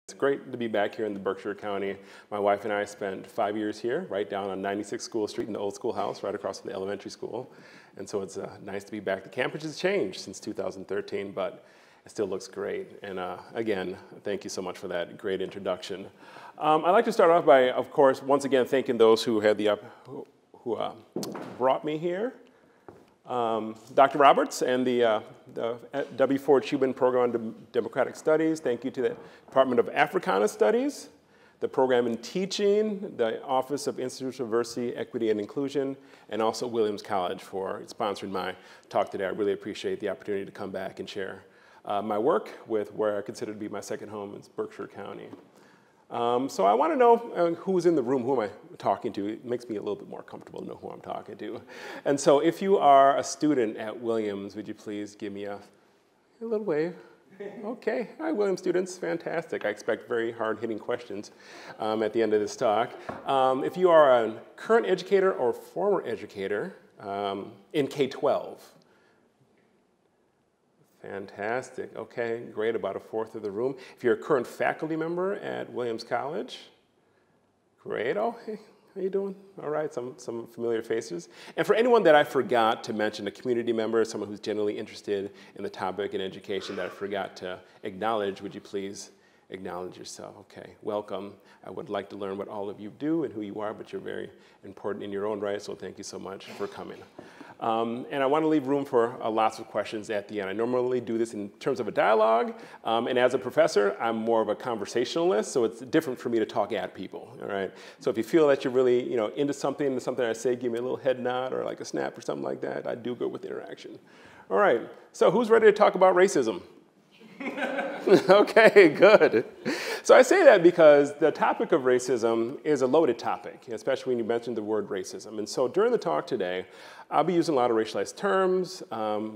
It's great to be back here in the Berkshire County. My wife and I spent 5 years here, right down on 96 School Street in the old schoolhouse, right across from the elementary school. And so it's nice to be back. The campus has changed since 2013, but it still looks great. And again, thank you so much for that great introduction. I'd like to start off by, of course, once again, thanking those who had who brought me here. Dr. Roberts and the W. Ford Schubin Program on Democratic Studies. Thank you to the Department of Africana Studies, the Program in Teaching, the Office of Institutional Diversity, Equity, and Inclusion, and also Williams College for sponsoring my talk today. I really appreciate the opportunity to come back and share my work with where I consider to be my second home is Berkshire County. So I want to know who's in the room, who am I talking to? It makes me a little bit more comfortable to know who I'm talking to. And so if you are a student at Williams, would you please give me a little wave? Okay, hi Williams students, fantastic. I expect very hard-hitting questions at the end of this talk. If you are a current educator or former educator in K-12, fantastic, okay, great, about a fourth of the room. If you're a current faculty member at Williams College, great, oh, hey, how you doing? All right, some familiar faces. And for anyone that I forgot to mention, a community member, someone who's generally interested in the topic in education that I forgot to acknowledge, would you please acknowledge yourself? Okay, welcome. I would like to learn what all of you do and who you are, but you're very important in your own right, so thank you so much for coming. And I want to leave room for lots of questions at the end. I normally do this in terms of a dialogue, and as a professor, I'm more of a conversationalist, so it's different for me to talk at people, all right? So if you feel that you're really into something I say, give me a little head nod or like a snap or something like that. I do good with interaction. All right, so who's ready to talk about racism? Okay, good. So I say that because the topic of racism is a loaded topic, especially when you mention the word racism. And so during the talk today, I'll be using a lot of racialized terms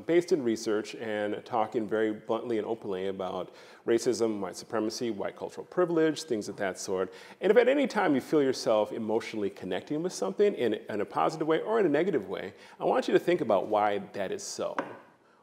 based in research and talking very bluntly and openly about racism, white supremacy, white cultural privilege, things of that sort. And if at any time you feel yourself emotionally connecting with something in a positive way or in a negative way, I want you to think about why that is so.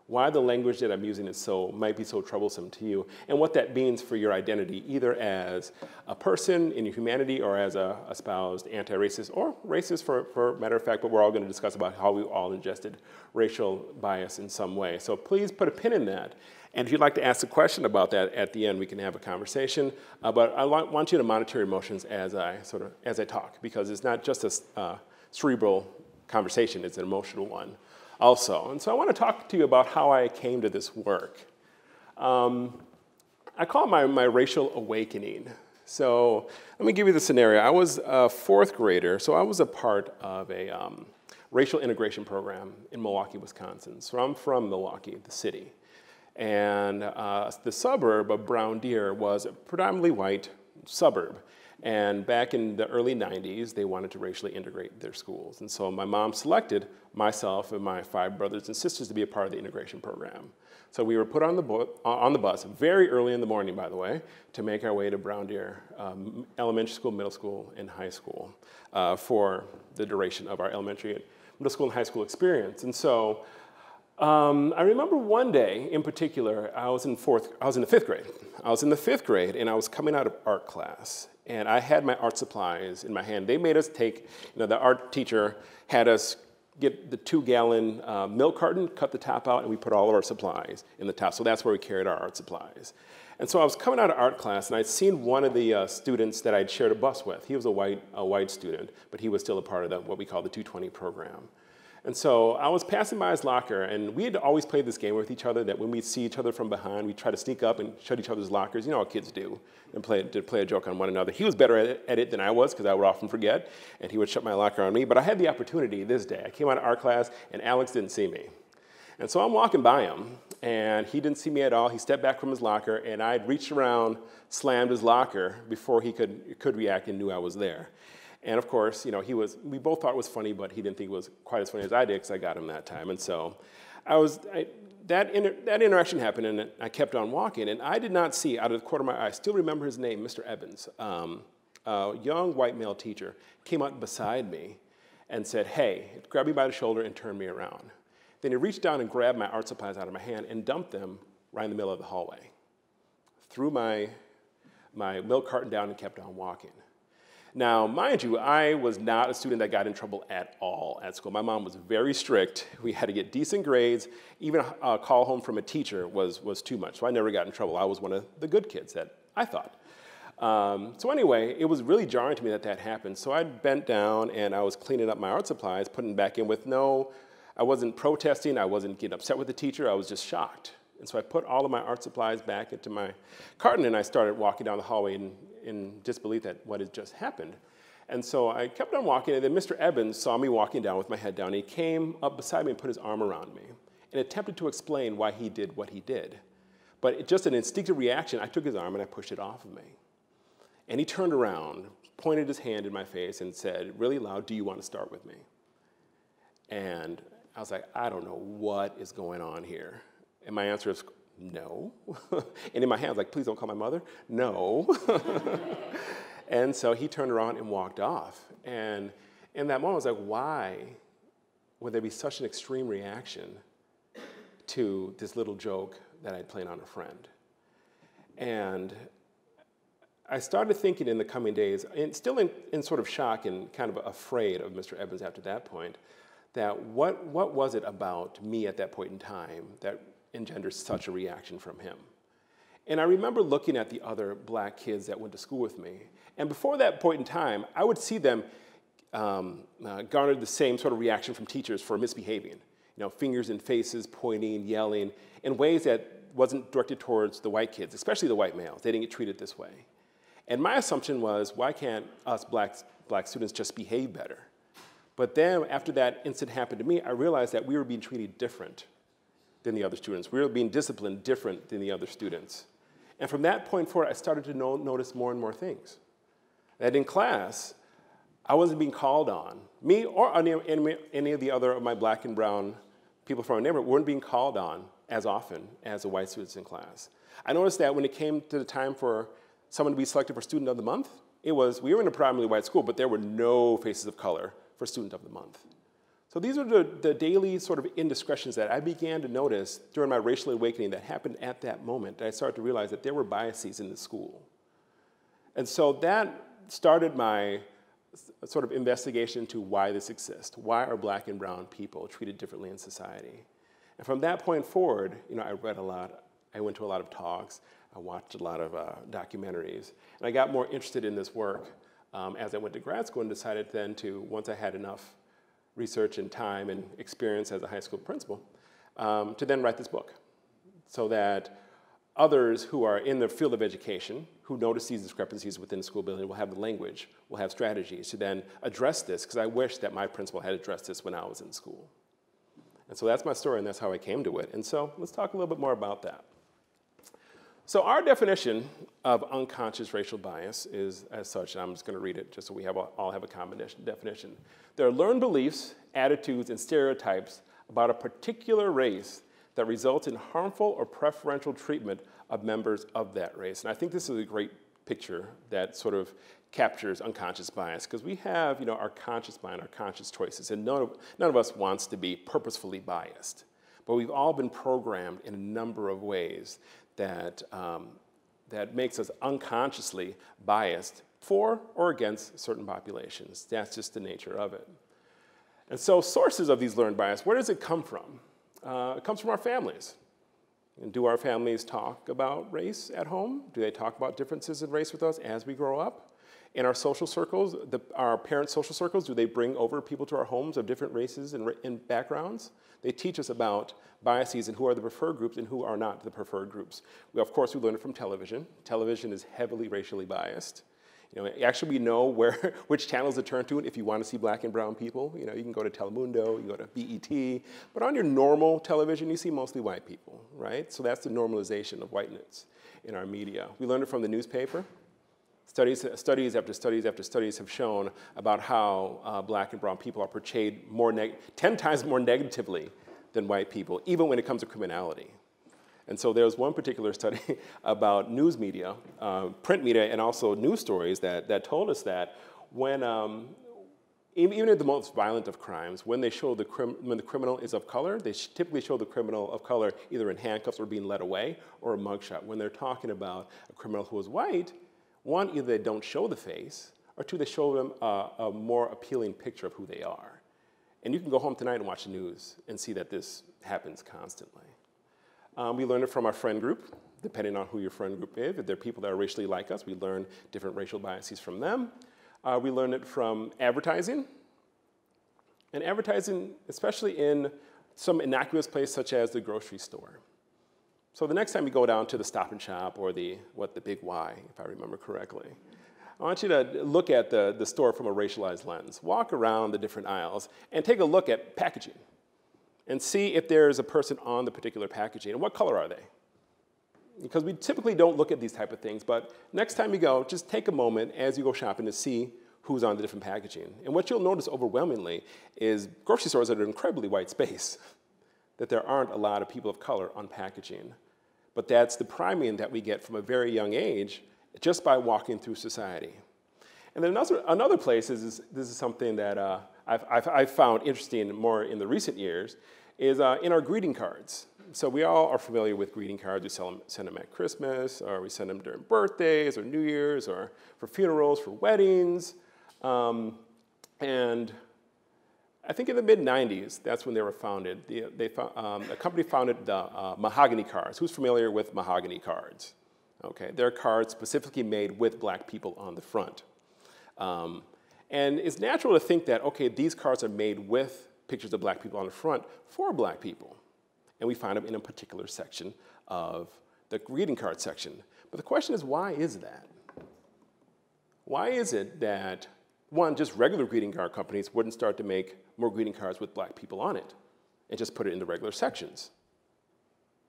Why the language that I'm using might be so troublesome to you, and what that means for your identity, either as a person in your humanity or as a espoused anti-racist or racist for matter of fact, but we're all going to discuss about how we all ingested racial bias in some way. So please put a pin in that. And if you'd like to ask a question about that at the end, we can have a conversation. But I want you to monitor your emotions as I talk, because it's not just a cerebral conversation, it's an emotional one also. And so I want to talk to you about how I came to this work. I call it my racial awakening. So let me give you the scenario. I was a fourth grader, so I was a part of a racial integration program in Milwaukee, Wisconsin. So I'm from Milwaukee, the city. And the suburb of Brown Deer was a predominantly white suburb. And back in the early 90s, they wanted to racially integrate their schools. And so my mom selected myself and my 5 brothers and sisters to be a part of the integration program. So we were put on the bus very early in the morning, by the way, to make our way to Brown Deer elementary school, middle school, and high school for the duration of our elementary, middle school, and high school experience. And so I remember one day in particular, I was in the 5th grade. I was in the 5th grade, and I was coming out of art class. And I had my art supplies in my hand. They made us take, the art teacher had us get the 2-gallon milk carton, cut the top out, and we put all of our supplies in the top. So that's where we carried our art supplies. And so I was coming out of art class, and I'd seen one of the students that I'd shared a bus with. He was a white student, but he was still a part of what we call the 220 program. And so I was passing by his locker, and we had always played this game with each other that when we'd see each other from behind, we'd try to sneak up and shut each other's lockers. You know how kids do, and play a joke on one another. He was better at it than I was, because I would often forget, and he would shut my locker on me. But I had the opportunity this day. I came out of art class, and Alex didn't see me. And so I'm walking by him, and he didn't see me at all. He stepped back from his locker, and I'd reached around, slammed his locker before he could react and knew I was there. And of course, we both thought it was funny, but he didn't think it was quite as funny as I did, because I got him that time. And so that interaction happened, and I kept on walking, and I did not see, out of the corner of my eye, I still remember his name, Mr. Evans, a young white male teacher, came up beside me and said, "Hey," grabbed me by the shoulder and turned me around. Then he reached down and grabbed my art supplies out of my hand and dumped them right in the middle of the hallway. Threw my my milk carton down and kept on walking. Now, mind you, I was not a student that got in trouble at all at school. My mom was very strict. We had to get decent grades. Even a call home from a teacher was too much, so I never got in trouble. I was one of the good kids, that I thought. So anyway, it was really jarring to me that happened. So I bent down and I was cleaning up my art supplies, putting them back in with I wasn't protesting, I wasn't getting upset with the teacher, I was just shocked. And so I put all of my art supplies back into my carton and I started walking down the hallway in disbelief at what had just happened. And so I kept on walking, and then Mr. Evans saw me walking down with my head down. He came up beside me and put his arm around me and attempted to explain why he did what he did. But just an instinctive reaction, I took his arm and I pushed it off of me. And he turned around, pointed his hand in my face and said really loud, "Do you want to start with me?" And I was like, I don't know what is going on here. And my answer is, no. And in my hand, I was like, please don't call my mother. No. And so he turned around and walked off. And in that moment, I was like, why would there be such an extreme reaction to this little joke that I'd played on a friend? And I started thinking in the coming days, and still in sort of shock and kind of afraid of Mr. Evans after that point, that what was it about me at that point in time that engendered such a reaction from him? And I remember looking at the other black kids that went to school with me. And before that point in time, I would see them garner the same sort of reaction from teachers for misbehaving. Fingers in faces, pointing, yelling, in ways that wasn't directed towards the white kids, especially the white males. They didn't get treated this way. And my assumption was, why can't us black students just behave better? But then after that incident happened to me, I realized that we were being treated different than the other students. We were being disciplined different than the other students. And from that point forward, I started to notice more and more things. That in class, I wasn't being called on. Me or any of the other of my black and brown people from our neighborhood weren't being called on as often as the white students in class. I noticed that when it came to the time for someone to be selected for Student of the Month, we were in a primarily white school, but there were no faces of color for Student of the Month. So these are the daily sort of indiscretions that I began to notice during my racial awakening that happened at that moment. I started to realize that there were biases in the school. And so that started my sort of investigation into why this exists. Why are black and brown people treated differently in society? And from that point forward, I read a lot. I went to a lot of talks. I watched a lot of documentaries. And I got more interested in this work as I went to grad school and decided then to, once I had enough research and time and experience as a high school principal, to then write this book so that others who are in the field of education, who notice these discrepancies within the school building, will have the language, will have strategies to then address this, because I wish that my principal had addressed this when I was in school. And so that's my story, and that's how I came to it. And so let's talk a little bit more about that. So our definition of unconscious racial bias is as such, and I'm just going to read it just so we all have a common definition. There are learned beliefs, attitudes, and stereotypes about a particular race that result in harmful or preferential treatment of members of that race. And I think this is a great picture that sort of captures unconscious bias, because we have our conscious mind, our conscious choices, and none of us wants to be purposefully biased. But we've all been programmed in a number of ways that makes us unconsciously biased for or against certain populations. That's just the nature of it. And so sources of these learned bias, where does it come from? It comes from our families. And do our families talk about race at home? Do they talk about differences in race with us as we grow up? In our social circles, our parents' social circles, do they bring over people to our homes of different races and backgrounds? They teach us about biases and who are the preferred groups and who are not the preferred groups. Of course, we learn it from television. Television is heavily racially biased. Actually, we know which channels to turn to if you want to see black and brown people. You can go to Telemundo, you go to BET, but on your normal television, you see mostly white people, right? So that's the normalization of whiteness in our media. We learned it from the newspaper. Studies after studies after studies have shown about how black and brown people are portrayed 10 times more negatively than white people, even when it comes to criminality. And so there was one particular study about news media, print media, and also news stories that told us that when, even in the most violent of crimes, when they show when the criminal is of color, they typically show the criminal of color either in handcuffs or being led away, or a mugshot. When they're talking about a criminal who is white, One, either they don't show the face, or two, they show them a more appealing picture of who they are. And you can go home tonight and watch the news and see that this happens constantly. We learn it from our friend group, depending on who your friend group is. If they're people that are racially like us, we learn different racial biases from them. We learn it from advertising. And advertising, especially in some innocuous place such as the grocery store. So the next time you go down to the Stop and Shop or the Big Y, if I remember correctly, I want you to look at the store from a racialized lens. Walk around the different aisles and take a look at packaging and see if there's a person on the particular packaging and what color are they. Because we typically don't look at these type of things, but next time you go, just take a moment as you go shopping to see who's on the different packaging. And what you'll notice overwhelmingly is grocery stores that are incredibly white space, that there aren't a lot of people of color on packaging. But that's the priming that we get from a very young age just by walking through society. And then another place, this is something that I've found interesting more in the recent years, is in our greeting cards. So we all are familiar with greeting cards. We send them at Christmas, or we send them during birthdays, or New Year's, or for funerals, for weddings. And I think in the mid-90s, that's when they were founded. A company founded the mahogany cards. Who's familiar with mahogany cards? Okay, they're cards specifically made with black people on the front. And it's natural to think that, okay, these cards are made with pictures of black people on the front for black people. And we find them in a particular section of the greeting card section. But the question is, why is that? Why is it that, one, just regular greeting card companies wouldn't start to make more greeting cards with black people on it and just put it in the regular sections?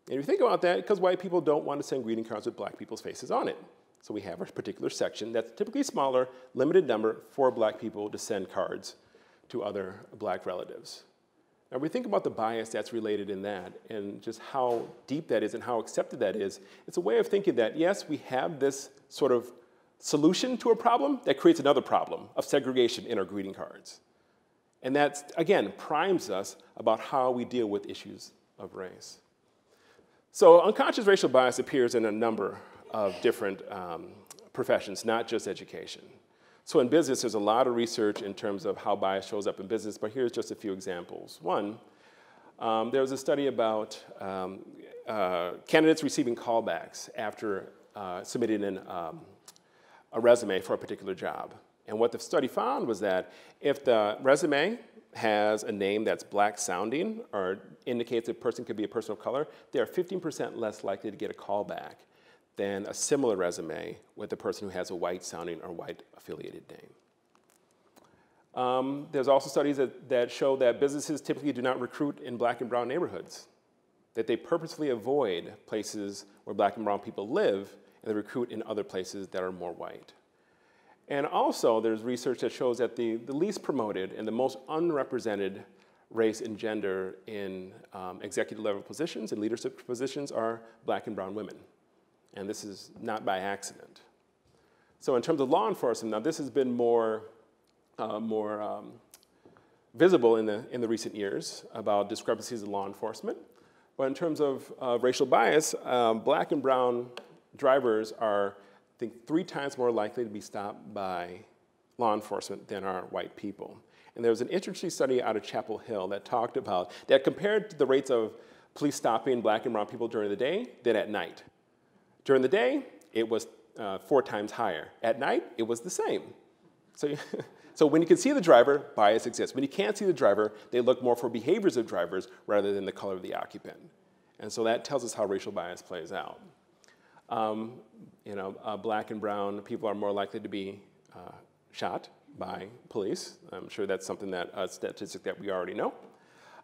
And if you think about that, because white people don't want to send greeting cards with black people's faces on it. So we have a particular section that's typically smaller, limited number for black people to send cards to other black relatives. Now, we think about the bias that's related in that and just how deep that is and how accepted that is. It's a way of thinking that, yes, we have this sort of solution to a problem that creates another problem of segregation in our greeting cards. And that, again, primes us about how we deal with issues of race. So unconscious racial bias appears in a number of different professions, not just education. So in business, there's a lot of research in terms of how bias shows up in business, but here's just a few examples. One, there was a study about candidates receiving callbacks after submitting a resume for a particular job. And what the study found was that if the resume has a name that's black sounding or indicates a person could be a person of color, they are 15% less likely to get a call back than a similar resume with a person who has a white sounding or white affiliated name. There's also studies that show that businesses typically do not recruit in black and brown neighborhoods, that they purposely avoid places where black and brown people live and they recruit in other places that are more white. And also, there's research that shows that the least promoted and the most unrepresented race and gender in executive level positions and leadership positions are black and brown women. And this is not by accident. So in terms of law enforcement, now this has been more visible in the recent years about discrepancies in law enforcement. But in terms of racial bias, black and brown drivers are, I think, 3 times more likely to be stopped by law enforcement than are white people. And there was an interesting study out of Chapel Hill that talked about, that compared the rates of police stopping black and brown people during the day than at night. During the day, it was 4 times higher. At night, it was the same. So when you can see the driver, bias exists. When you can't see the driver, they look more for behaviors of drivers rather than the color of the occupant. And so that tells us how racial bias plays out. Black and brown people are more likely to be shot by police. I'm sure that's something that a statistic that we already know.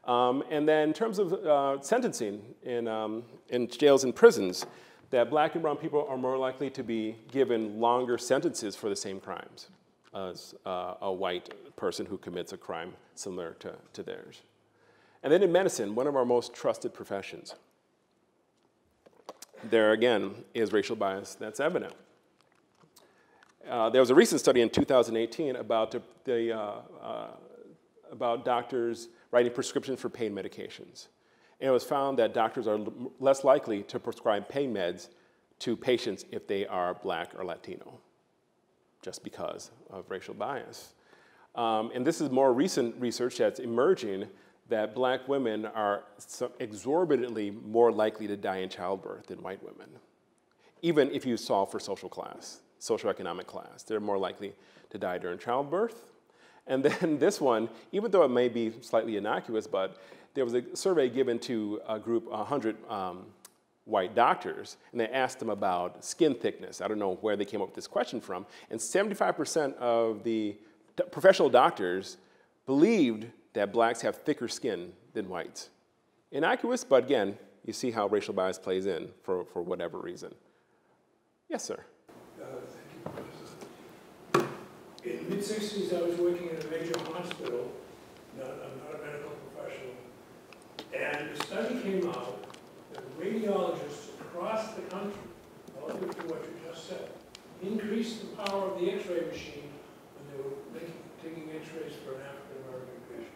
And then in terms of sentencing in jails and prisons, that black and brown people are more likely to be given longer sentences for the same crimes as a white person who commits a crime similar to theirs. And then in medicine, one of our most trusted professions, there again is racial bias that's evident. There was a recent study in 2018 about about doctors writing prescriptions for pain medications. And it was found that doctors are less likely to prescribe pain meds to patients if they are black or Latino. just because of racial bias. And this is more recent research that's emerging that black women are exorbitantly more likely to die in childbirth than white women. Even if you solve for social class, socioeconomic class, they're more likely to die during childbirth. And then this one, even though it may be slightly innocuous, but there was a survey given to a group, 100 white doctors, and they asked them about skin thickness. I don't know where they came up with this question from. And 75% of the professional doctors believed that blacks have thicker skin than whites. Innocuous, but again, you see how racial bias plays in for whatever reason. Yes, sir. Thank you, President. In the mid-60s, I was working in a major hospital. I'm not a medical professional. And a study came out that radiologists across the country, relative to what you just said, increased the power of the X-ray machine when they were taking X-rays for an African-American patient.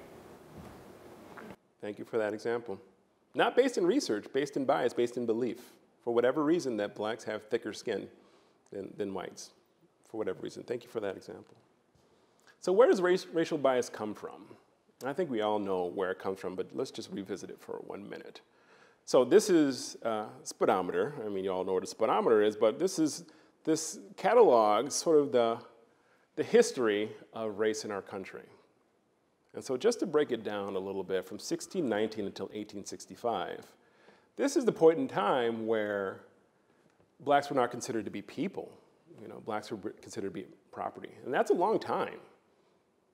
Thank you for that example. Not based in research, based in bias, based in belief. For whatever reason, that blacks have thicker skin than whites. For whatever reason. Thank you for that example. So where does racial bias come from? I think we all know where it comes from, but let's just revisit it for 1 minute. So this is a speedometer. I mean, you all know what a speedometer is, but this catalogs sort of the history of race in our country. And so just to break it down a little bit, from 1619 until 1865, this is the point in time where blacks were not considered to be people. You know, blacks were considered to be property. And that's a long time.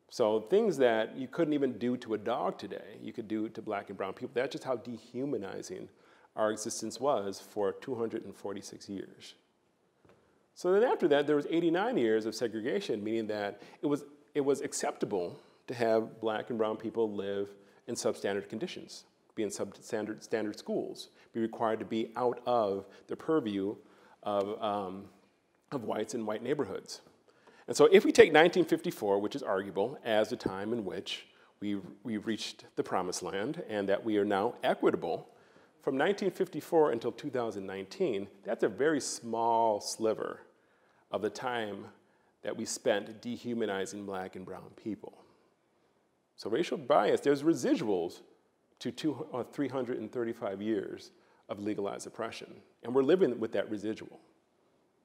So things that you couldn't even do to a dog today, you could do to black and brown people. That's just how dehumanizing our existence was for 246 years. So then after that, there was 89 years of segregation, meaning that it was acceptable to have black and brown people live in substandard conditions, be in standard schools, be required to be out of the purview of whites in white neighborhoods. And so if we take 1954, which is arguable, as the time in which we reached the promised land and that we are now equitable, from 1954 until 2019, that's a very small sliver of the time that we spent dehumanizing black and brown people. So racial bias, there's residuals to 335 years of legalized oppression, and we're living with that residual.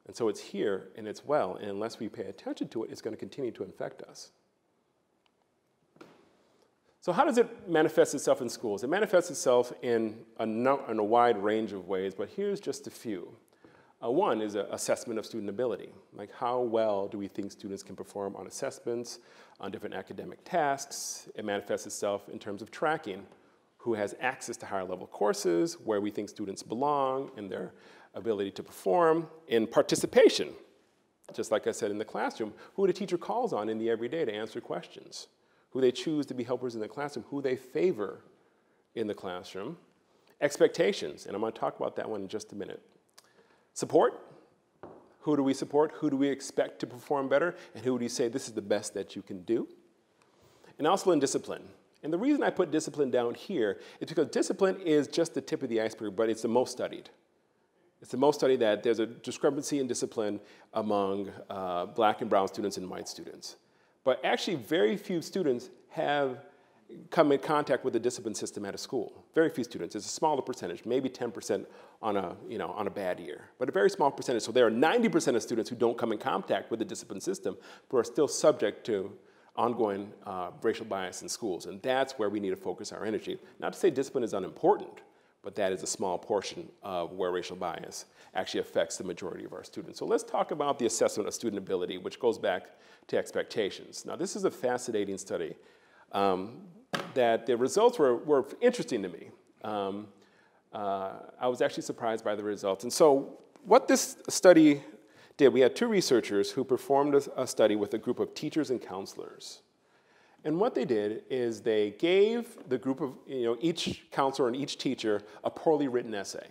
And so it's here and it's well, and unless we pay attention to it, it's going to continue to infect us. So how does it manifest itself in schools? It manifests itself in a wide range of ways, but here's just a few. One is an assessment of student ability. Like, how well do we think students can perform on assessments, on different academic tasks? It manifests itself in terms of tracking who has access to higher level courses, where we think students belong, and their ability to perform. In participation, just like I said in the classroom, who the teacher calls on in the everyday to answer questions, who they choose to be helpers in the classroom, who they favor in the classroom. Expectations, and I'm going to talk about that one in just a minute. Support, who do we support? Who do we expect to perform better? And who do you say this is the best that you can do? And also in discipline. And the reason I put discipline down here is because discipline is just the tip of the iceberg, but it's the most studied. It's the most studied that there's a discrepancy in discipline among black and brown students and white students. But actually very few students have come in contact with the discipline system at a school. Very few students. It's a smaller percentage, maybe 10% on a bad year, but a very small percentage. So there are 90% of students who don't come in contact with the discipline system, but are still subject to ongoing racial bias in schools. And that's where we need to focus our energy. Not to say discipline is unimportant, but that is a small portion of where racial bias actually affects the majority of our students. So let's talk about the assessment of student ability, which goes back to expectations. Now, this is a fascinating study that the results were interesting to me. I was actually surprised by the results. And so what this study did, we had two researchers who performed a study with a group of teachers and counselors. And what they did is they gave the group of, each counselor and each teacher a poorly written essay.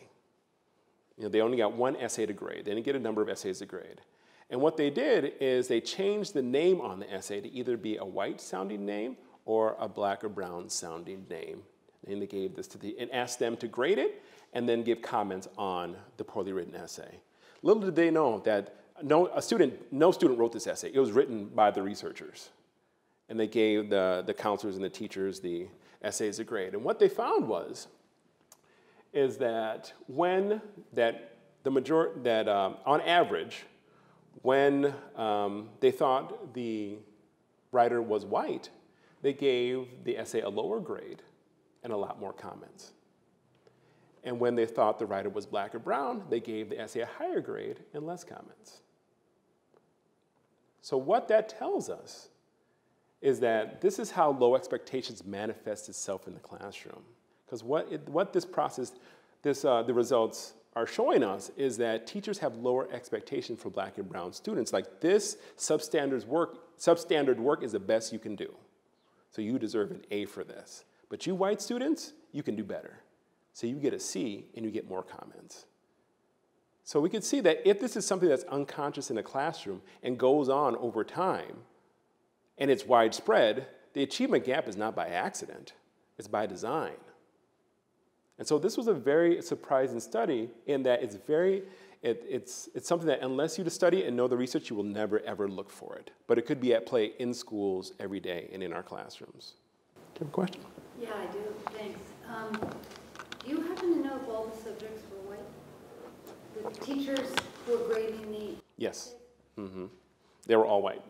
They only got one essay to grade. They didn't get a number of essays to grade. And what they did is they changed the name on the essay to either be a white-sounding name or a black or brown-sounding name. And they gave this and asked them to grade it and then give comments on the poorly written essay. Little did they know that no student wrote this essay. It was written by the researchers. And they gave the counselors and the teachers the essay as a grade. And what they found is that on average, when they thought the writer was white, they gave the essay a lower grade and a lot more comments. And when they thought the writer was black or brown, they gave the essay a higher grade and less comments. So what that tells us is that this is how low expectations manifest itself in the classroom. Because what this process, the results are showing us is that teachers have lower expectations for black and brown students. Like, this substandard work is the best you can do. So you deserve an A for this. But you white students, you can do better. So you get a C and you get more comments. So we can see that if this is something that's unconscious in the classroom and goes on over time, and it's widespread, the achievement gap is not by accident, it's by design. And so this was a very surprising study in that it's something that unless you study and know the research, you will never ever look for it. But it could be at play in schools every day and in our classrooms. Do you have a question? Yeah, I do, thanks. Do you happen to know if all the subjects were white? The teachers who were grading the... Yes, they were all white.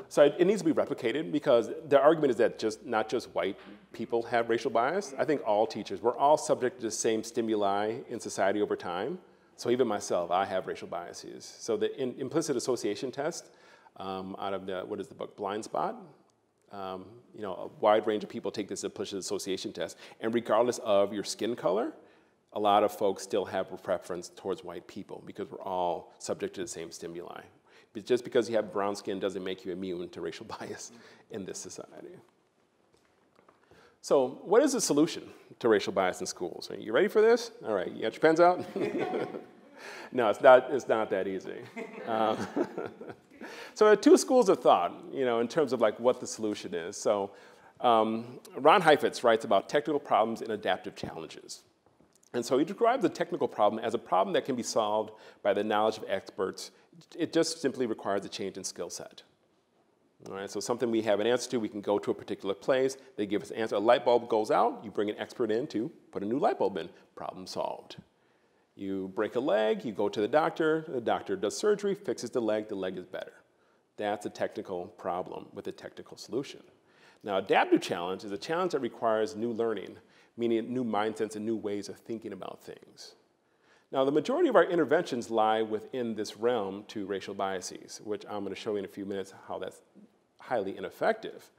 So it needs to be replicated because the argument is that not just white people have racial bias. I think all teachers, we're all subject to the same stimuli in society over time. So even myself, I have racial biases. So the implicit association test out of what is the book, Blind Spot, a wide range of people take this implicit association test. And regardless of your skin color, a lot of folks still have a preference towards white people because we're all subject to the same stimuli. But just because you have brown skin doesn't make you immune to racial bias in this society. So what is the solution to racial bias in schools? Are you ready for this? All right, you got your pens out? No, it's not that easy. So there are two schools of thought, in terms of like what the solution is. So Ron Heifetz writes about technical problems and adaptive challenges. And so he describes the technical problem as a problem that can be solved by the knowledge of experts. It just simply requires a change in skill set. All right, so something we have an answer to, we can go to a particular place, they give us an answer, a light bulb goes out, you bring an expert in to put a new light bulb in, problem solved. You break a leg, you go to the doctor does surgery, fixes the leg is better. That's a technical problem with a technical solution. Now, adaptive challenge is a challenge that requires new learning, meaning new mindsets and new ways of thinking about things. Now, the majority of our interventions lie within this realm to racial biases, which I'm going to show you in a few minutes how that's highly ineffective.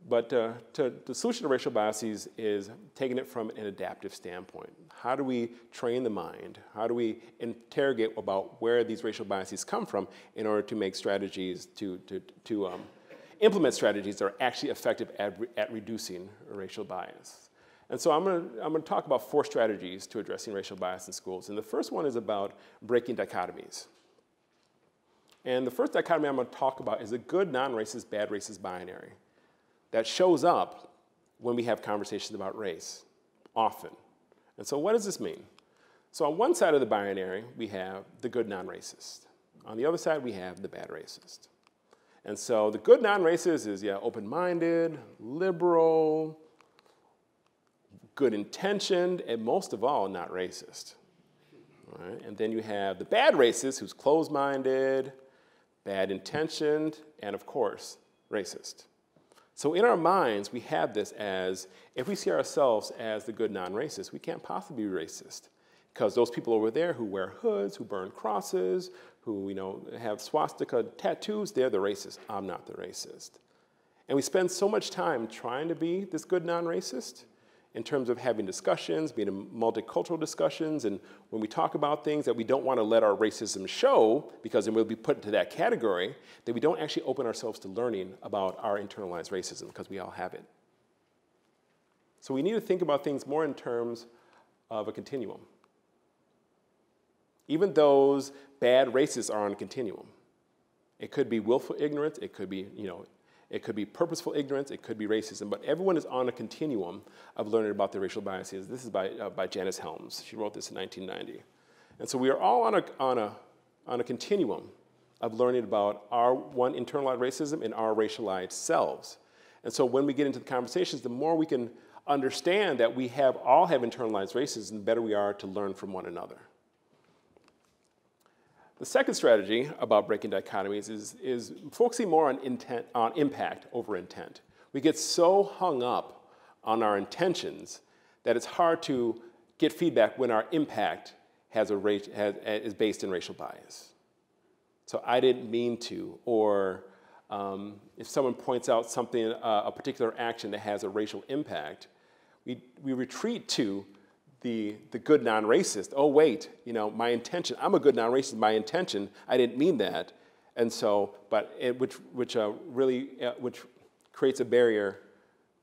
But the solution to racial biases is taking it from an adaptive standpoint. How do we train the mind? How do we interrogate about where these racial biases come from in order to make strategies, to implement strategies that are actually effective at reducing racial bias? And so I'm going to talk about 4 strategies to addressing racial bias in schools. And the first one is about breaking dichotomies. And the first dichotomy I'm going to talk about is a good non-racist, bad racist binary that shows up when we have conversations about race, often. And so what does this mean? So on one side of the binary, we have the good non-racist. On the other side, we have the bad racist. And so the good non-racist is, open-minded, liberal, good-intentioned, and most of all, not racist. All right? And then you have the bad racist, who's closed-minded, bad-intentioned, and of course, racist. So in our minds, we have this as, if we see ourselves as the good non-racist, we can't possibly be racist. Because those people over there who wear hoods, who burn crosses, who have swastika tattoos, they're the racist. I'm not the racist. And we spend so much time trying to be this good non-racist in terms of having discussions, being in multicultural discussions, and when we talk about things that we don't want to let our racism show, because then we'll be put into that category, that we don't actually open ourselves to learning about our internalized racism, because we all have it. So we need to think about things more in terms of a continuum. Even those bad racists are on a continuum. It could be willful ignorance, it could be, it could be purposeful ignorance, it could be racism, but everyone is on a continuum of learning about their racial biases. This is by Janice Helms. She wrote this in 1990. And so we are all on on a continuum of learning about our one internalized racism and our racialized selves. And so when we get into the conversations, the more we can understand that we all have internalized racism, the better we are to learn from one another. The second strategy about breaking dichotomies is focusing more on impact over intent. We get so hung up on our intentions that it's hard to get feedback when our impact is based in racial bias. So I didn't mean to, or if someone points out something, a particular action that has a racial impact, we retreat to the good non-racist. Oh wait, my intention. I'm a good non-racist. My intention. I didn't mean that, and so, which creates a barrier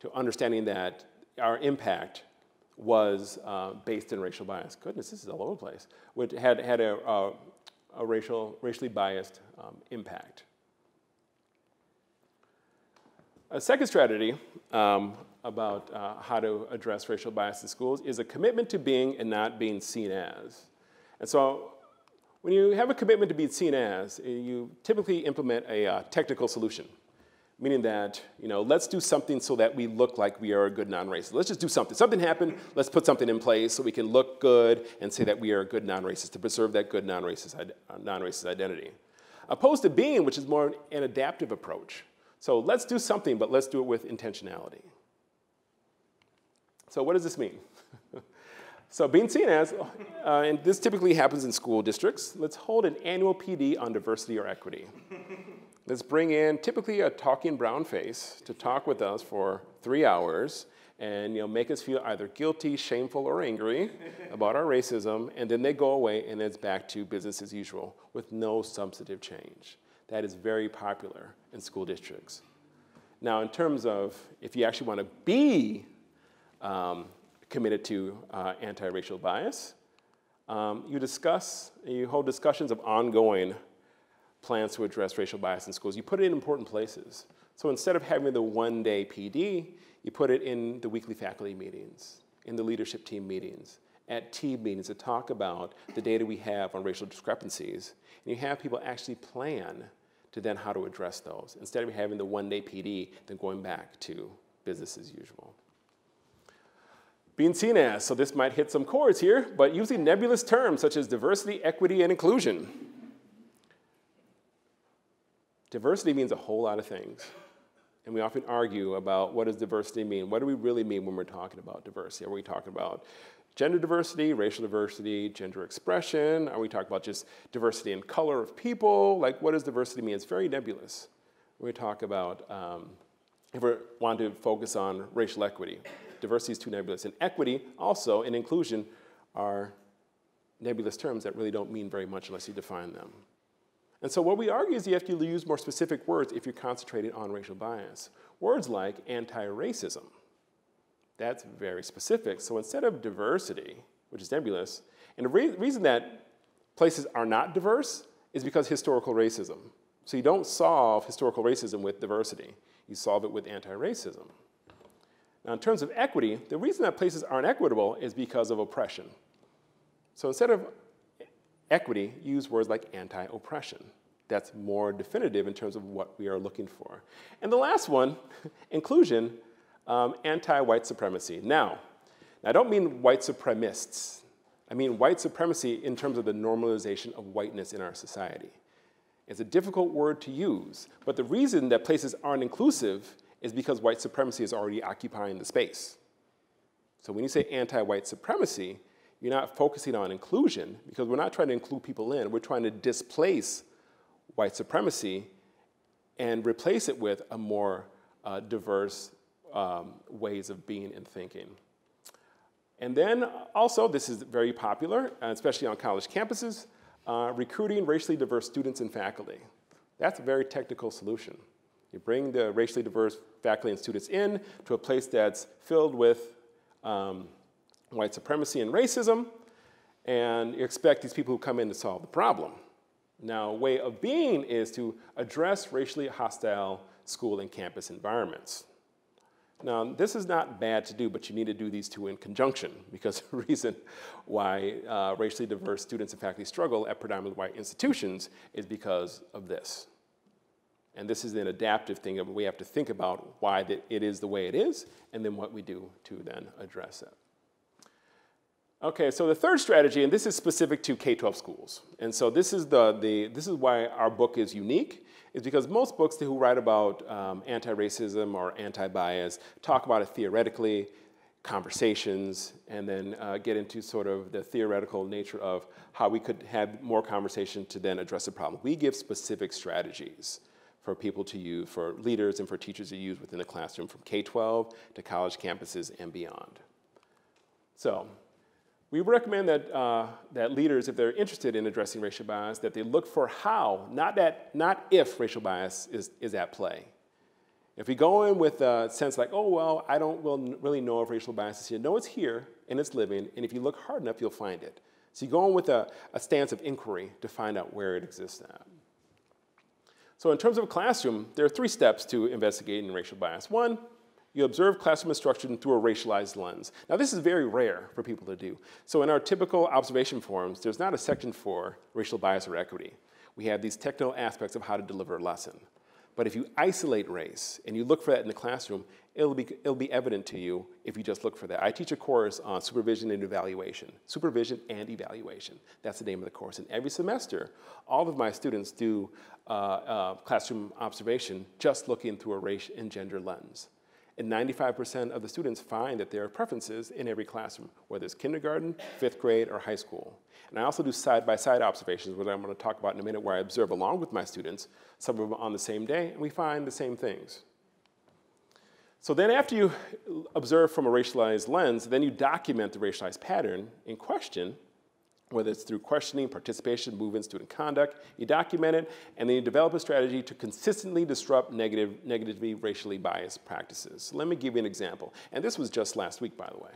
to understanding that our impact was based in racial bias. Goodness, this is all over the place. Which had a racially biased impact. A second strategy about how to address racial bias in schools is a commitment to being and not being seen as. And so when you have a commitment to be seen as, you typically implement a technical solution, meaning that, let's do something so that we look like we are a good non-racist. Let's just do something. Something happened, let's put something in place so we can look good and say that we are a good non-racist, to preserve that good non-racist identity. Opposed to being, which is more an adaptive approach. So let's do something, but let's do it with intentionality. So what does this mean? So being seen as, and this typically happens in school districts, let's hold an annual PD on diversity or equity. Let's bring in typically a talking brown face to talk with us for 3 hours and make us feel either guilty, shameful, or angry about our racism, and then they go away and it's back to business as usual with no substantive change. That is very popular in school districts. Now, in terms of if you actually want to be committed to anti-racial bias, you hold discussions of ongoing plans to address racial bias in schools. You put it in important places. So instead of having the one-day PD, you put it in the weekly faculty meetings, in the leadership team meetings, at team meetings to talk about the data we have on racial discrepancies. And you have people actually plan to then how to address those, instead of having the one-day PD, then going back to business as usual. Being seen as, so this might hit some chords here, but using nebulous terms such as diversity, equity, and inclusion. Diversity means a whole lot of things. And we often argue about what does diversity mean? What do we really mean when we're talking about diversity? Are we talking about gender diversity, racial diversity, gender expression? Are we talking about just diversity in color of people? Like, what does diversity mean? It's very nebulous. We talk about, if we want to focus on racial equity, diversity is too nebulous. And equity also, and inclusion, are nebulous terms that really don't mean very much unless you define them. And so what we argue is you have to use more specific words if you're concentrating on racial bias. Words like anti-racism. That's very specific. So instead of diversity, which is nebulous, and the reason that places are not diverse is because historical racism. So you don't solve historical racism with diversity. You solve it with anti-racism. Now in terms of equity, the reason that places aren't equitable is because of oppression. So instead of equity, use words like anti-oppression. That's more definitive in terms of what we are looking for. And the last one, inclusion, anti-white supremacy. Now, I don't mean white supremists. I mean white supremacy in terms of the normalization of whiteness in our society. It's a difficult word to use, but the reason that places aren't inclusive is because white supremacy is already occupying the space. So when you say anti-white supremacy, you're not focusing on inclusion, because we're not trying to include people in. We're trying to displace white supremacy and replace it with a more diverse ways of being and thinking. And then also, this is very popular, especially on college campuses, recruiting racially diverse students and faculty. That's a very technical solution. You bring the racially diverse faculty and students in to a place that's filled with white supremacy and racism, and you expect these people who come in to solve the problem. Now, a way of being is to address racially hostile school and campus environments. Now, this is not bad to do, but you need to do these two in conjunction, because the reason why racially diverse students and faculty struggle at predominantly white institutions is because of this. And this is an adaptive thing that we have to think about why it is the way it is, and then what we do to then address it. Okay, so the third strategy, and this is specific to K-12 schools, and so this is why our book is unique, is because most books who write about anti-racism or anti-bias talk about it theoretically, conversations, and then get into sort of the theoretical nature of how we could have more conversation to then address the problem. We give specific strategies for people to use, for leaders and for teachers to use within the classroom, from K-12 to college campuses and beyond. So we recommend that leaders, if they're interested in addressing racial bias, that they look for how, not if racial bias is at play. If we go in with a sense like, oh, well, I don't really know if racial bias is here. No, it's here, and it's living, and if you look hard enough, you'll find it. So you go in with a stance of inquiry to find out where it exists at. So in terms of a classroom, there are 3 steps to investigating racial bias. 1, you observe classroom instruction through a racialized lens. Now, this is very rare for people to do. So in our typical observation forums, there's not a section for racial bias or equity. We have these technical aspects of how to deliver a lesson. But if you isolate race and you look for that in the classroom, it'll be evident to you if you just look for that. I teach a course on supervision and evaluation. Supervision and evaluation. That's the name of the course. And every semester, all of my students do classroom observation just looking through a race and gender lens. And 95% of the students find that there are preferences in every classroom, whether it's kindergarten, 5th grade, or high school. And I also do side-by-side observations, which I'm going to talk about in a minute, where I observe along with my students, some of them on the same day, and we find the same things. So then after you observe from a racialized lens, then you document the racialized pattern in question, whether it's through questioning, participation, movement, student conduct. You document it, and then you develop a strategy to consistently disrupt negatively racially biased practices. So let me give you an example. And this was just last week, by the way.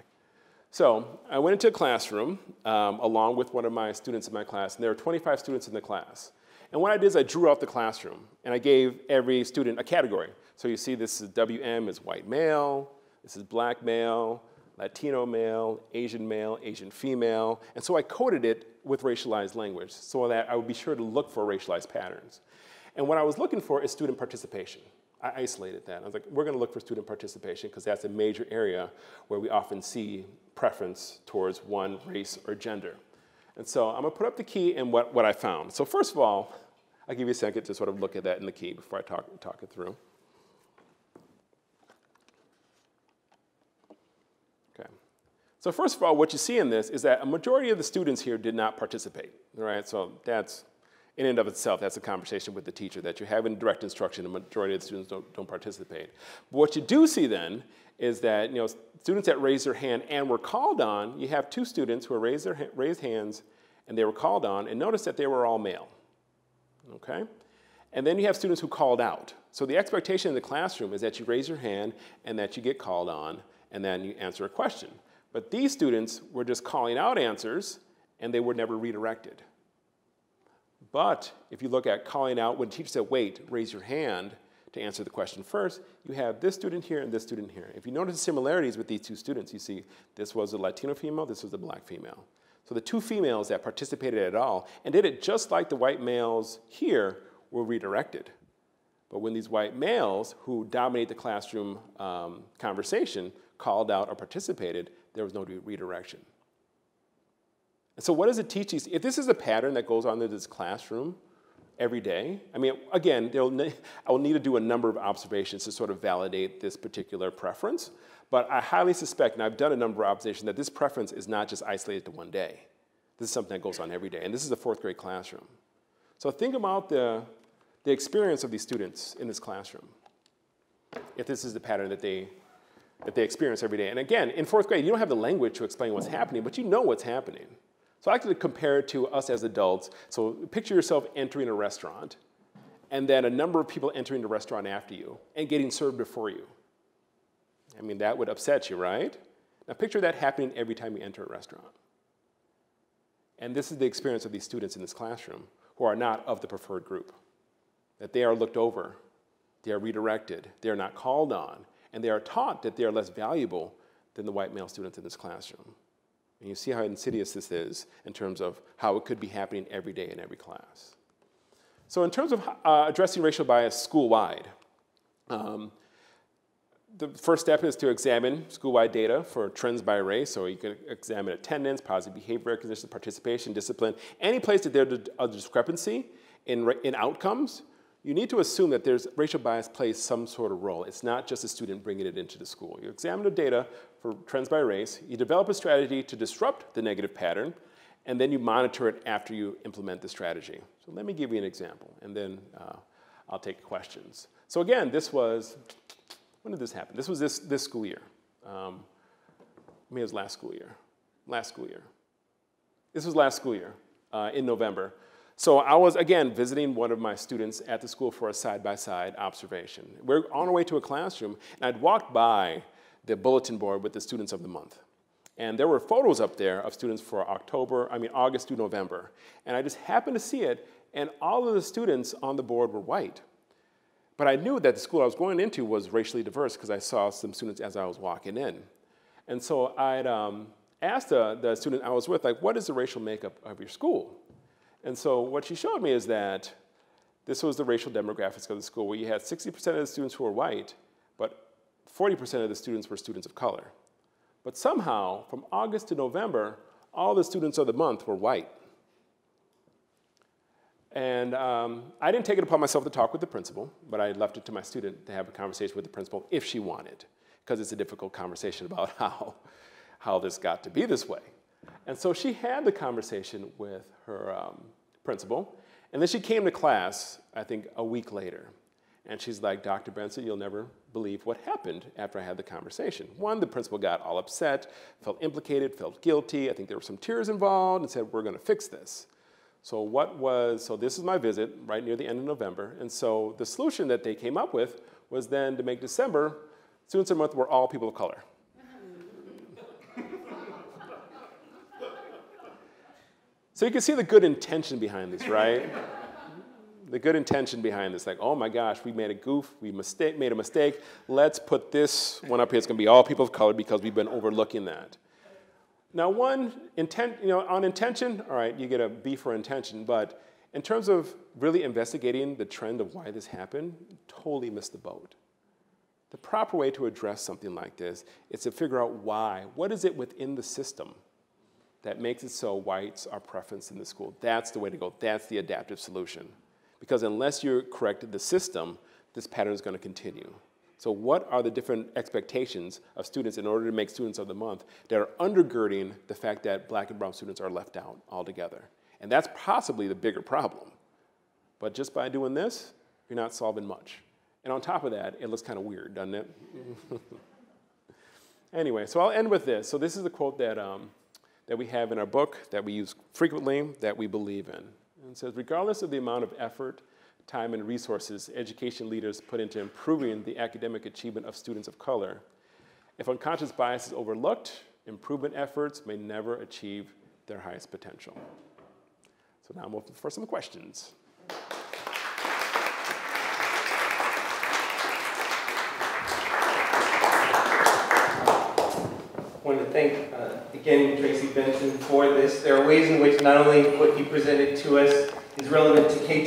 So I went into a classroom along with one of my students in my class, and there were 25 students in the class. And what I did is I drew out the classroom, and I gave every student a category. So you see this is WM is white male, this is black male, Latino male, Asian female, and so I coded it with racialized language so that I would be sure to look for racialized patterns. And what I was looking for is student participation. I isolated that. I was like, we're going to look for student participation because that's a major area where we often see preference towards one race or gender. And so I'm going to put up the key and what I found. So first of all, I'll give you a second to sort of look at that in the key before I talk it through. So first of all, what you see in this is that a majority of the students here did not participate, right? So that's, in and of itself, that's a conversation with the teacher, that you have in direct instruction, the majority of the students don't participate. But what you do see then is that, students that raised their hand and were called on, you have 2 students who raised hands and they were called on, and notice that they were all male, okay? And then you have students who called out. So the expectation in the classroom is that you raise your hand and that you get called on, and then you answer a question. But these students were just calling out answers, and they were never redirected. But if you look at calling out, when the teacher said, wait, raise your hand to answer the question first, you have this student here and this student here. If you notice the similarities with these 2 students, you see this was a Latino female, this was a black female. So the 2 females that participated at all and did it just like the white males here were redirected. But when these white males who dominate the classroom conversation called out or participated, there was no redirection. And so what does it teach you? If this is a pattern that goes on in this classroom every day, I mean, again, I will need to do a number of observations to sort of validate this particular preference, but I highly suspect, and I've done a number of observations, that this preference is not just isolated to one day. This is something that goes on every day, and this is a 4th grade classroom. So think about the experience of these students in this classroom, if this is the pattern that they experience every day. And again, in 4th grade, you don't have the language to explain what's happening, but you know what's happening. So I like to compare it to us as adults. So picture yourself entering a restaurant, and then a number of people entering the restaurant after you and getting served before you. I mean, that would upset you, right? Now picture that happening every time you enter a restaurant. And this is the experience of these students in this classroom who are not of the preferred group, that they are looked over, they are redirected, they are not called on, And they are taught that they are less valuable than the white male students in this classroom. And you see how insidious this is in terms of how it could be happening every day in every class. So in terms of addressing racial bias school-wide, the first step is to examine school-wide data for trends by race. So you can examine attendance, positive behavior recognition, participation, discipline. Any place that there's a discrepancy in outcomes, you need to assume that there's racial bias plays some sort of role. It's not just a student bringing it into the school. You examine the data for trends by race, you develop a strategy to disrupt the negative pattern, and then you monitor it after you implement the strategy. So let me give you an example, and then I'll take questions. So again, this was, when did this happen? This was this school year. Maybe it was last school year. Last school year. This was last school year in November. So I was, again, visiting one of my students at the school for a side-by-side observation. We're on our way to a classroom, and I'd walked by the bulletin board with the students of the month. And there were photos up there of students for August through November. And I just happened to see it, and all of the students on the board were white. But I knew that the school I was going into was racially diverse because I saw some students as I was walking in. And so I'd asked the student I was with, like, what is the racial makeup of your school? And so what she showed me is that this was the racial demographics of the school, where you had 60% of the students who were white, but 40% of the students were students of color. But somehow, from August to November, all the students of the month were white. And I didn't take it upon myself to talk with the principal, but I left it to my student to have a conversation with the principal if she wanted, because it's a difficult conversation about how this got to be this way. And so she had the conversation with her principal, and then she came to class, I think, a week later. And she's like, Dr. Benson, you'll never believe what happened after I had the conversation. One, the principal got all upset, felt implicated, felt guilty. I think there were some tears involved, and said, we're going to fix this. So this is my visit right near the end of November. And so the solution that they came up with was then to make December, students of the month were all people of color. So you can see the good intention behind this, right? The good intention behind this, like, oh my gosh, we made a goof, we made a mistake. Let's put this one up here. It's going to be all people of color because we've been overlooking that. Now, on intention, all right, you get a B for intention, but in terms of really investigating the trend of why this happened, totally missed the boat. The proper way to address something like this is to figure out why. What is it within the system that makes it so whites are preferenced in the school? That's the way to go. That's the adaptive solution. Because unless you correct the system, this pattern is going to continue. So what are the different expectations of students in order to make students of the month that are undergirding the fact that black and brown students are left out altogether? And that's possibly the bigger problem. But just by doing this, you're not solving much. And on top of that, it looks kind of weird, doesn't it? Anyway, so I'll end with this. So this is a quote that we have in our book, that we use frequently, that we believe in. And it says, regardless of the amount of effort, time, and resources education leaders put into improving the academic achievement of students of color, if unconscious bias is overlooked, improvement efforts may never achieve their highest potential. So now I'm open for some questions. I want to thank, again, Tracey Benson for this. There are ways in which not only what you presented to us is relevant to K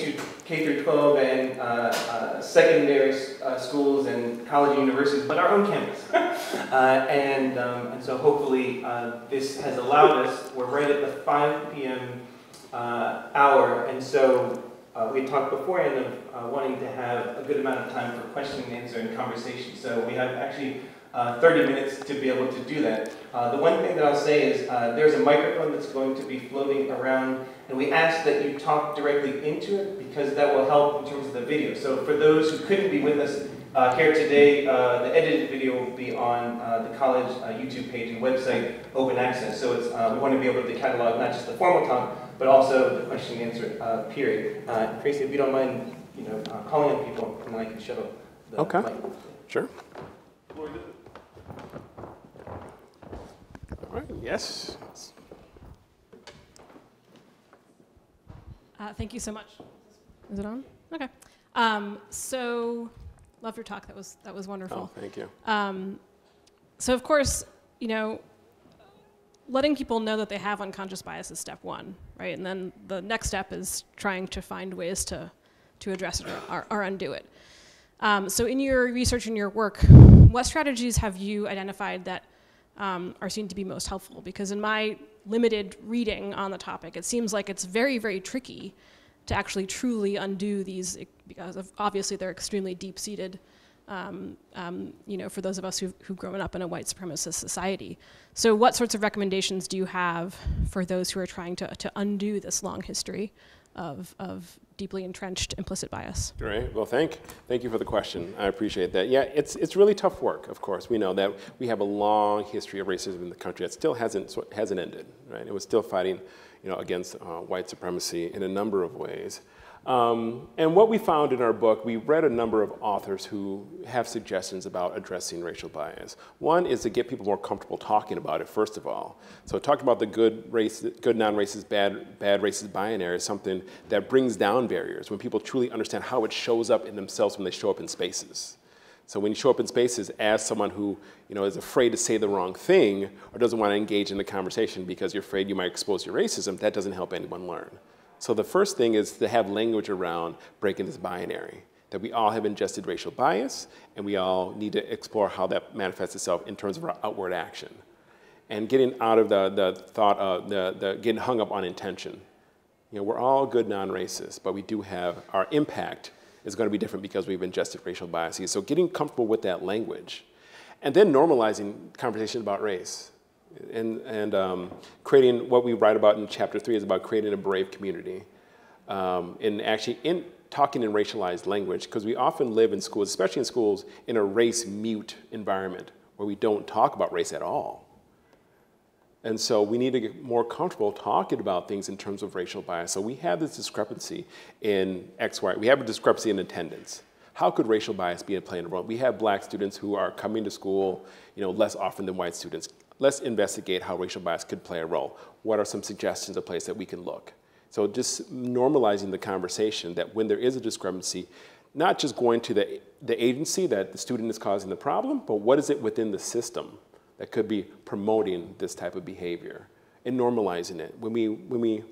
through 12 and secondary schools and college and universities, but our own campus. And so hopefully this has allowed us, we're right at the 5 p.m. Hour, and so we had talked beforehand of wanting to have a good amount of time for question and answer and conversation. So we have actually 30 minutes to be able to do that. The one thing that I'll say is there's a microphone that's going to be floating around, and we ask that you talk directly into it because that will help in terms of the video. So for those who couldn't be with us here today, the edited video will be on the college YouTube page and website, open access. So it's, we want to be able to catalog not just the formal talk, but also the question and answer period. Tracey, if you don't mind, calling on people, and I can shuttle the mic. Sure. All right, yes. Thank you so much. Is it on? Okay. So Loved your talk. That was wonderful. Oh, thank you. So of course, you know, letting people know that they have unconscious bias is step one, right? And then the next step is trying to find ways to address it or undo it. So in your research and your work, what strategies have you identified that are seen to be most helpful? Because in my limited reading on the topic, it seems like it's very, very tricky to actually truly undo these, because obviously they're extremely deep-seated, you know, for those of us who've grown up in a white supremacist society. So what sorts of recommendations do you have for those who are trying to undo this long history of deeply entrenched implicit bias? Great. Well, thank you for the question. I appreciate that. Yeah, it's really tough work. Of course, we know that we have a long history of racism in the country that still hasn't ended. Right? It was still fighting, you know, against white supremacy in a number of ways. And what we found in our book, we read a number of authors who have suggestions about addressing racial bias. One is to get people more comfortable talking about it, first of all. So talk about the good non-racist, bad racist binary is something that brings down barriers when people truly understand how it shows up in themselves when they show up in spaces. So when you show up in spaces as someone who, you know, is afraid to say the wrong thing or doesn't want to engage in the conversation because you're afraid you might expose your racism, that doesn't help anyone learn. So the first thing is to have language around breaking this binary, that we all have ingested racial bias, and we all need to explore how that manifests itself in terms of our outward action. And getting out of the thought of getting hung up on intention. You know, we're all good non-racists, but we do have, our impact is going to be different because we've ingested racial biases. So getting comfortable with that language. And then normalizing conversation about race. And creating, what we write about in chapter 3 is about creating a brave community. And actually talking in racialized language, because we often live in schools, especially in schools, in a race-mute environment where we don't talk about race at all. And so we need to get more comfortable talking about things in terms of racial bias. So we have this discrepancy in X, Y. We have a discrepancy in attendance. How could racial bias be at play in the role? We have black students who are coming to school, you know, less often than white students. Let's investigate how racial bias could play a role. What are some suggestions of places that we can look? So just normalizing the conversation that when there is a discrepancy, not just going to the agency that the student is causing the problem, but what is it within the system that could be promoting this type of behavior and normalizing it. When we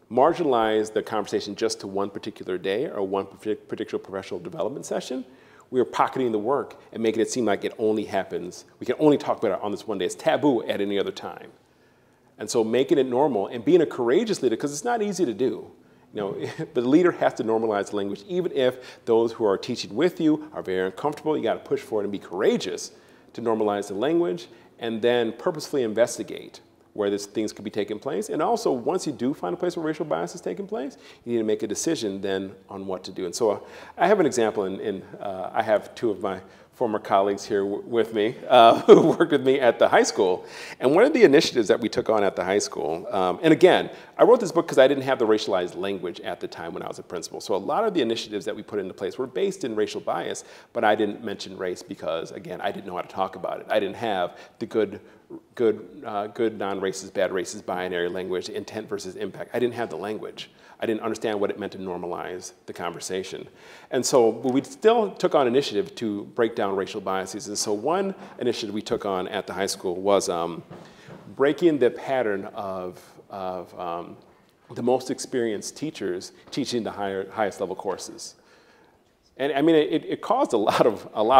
marginalize the conversation just to one particular day or one particular professional development session, we are pocketing the work and making it seem like it only happens, we can only talk about it on this one day. It's taboo at any other time. And so making it normal and being a courageous leader, because it's not easy to do. You know, the leader has to normalize the language, even if those who are teaching with you are very uncomfortable. You got to push forward and be courageous to normalize the language and then purposefully investigate where these things could be taking place. And also, once you do find a place where racial bias is taking place, you need to make a decision then on what to do. And so I have an example, I have two of my former colleagues here with me who worked with me at the high school. And one of the initiatives that we took on at the high school, and again, I wrote this book because I didn't have the racialized language at the time when I was a principal. So a lot of the initiatives that we put into place were based in racial bias, but I didn't mention race because, again, I didn't know how to talk about it. I didn't have the good non-racist, bad racist binary language, intent versus impact. I didn't have the language. I didn't understand what it meant to normalize the conversation. And so we still took on initiative to break down racial biases. And so one initiative we took on at the high school was breaking the pattern of the most experienced teachers teaching the highest level courses. And I mean, it caused a lot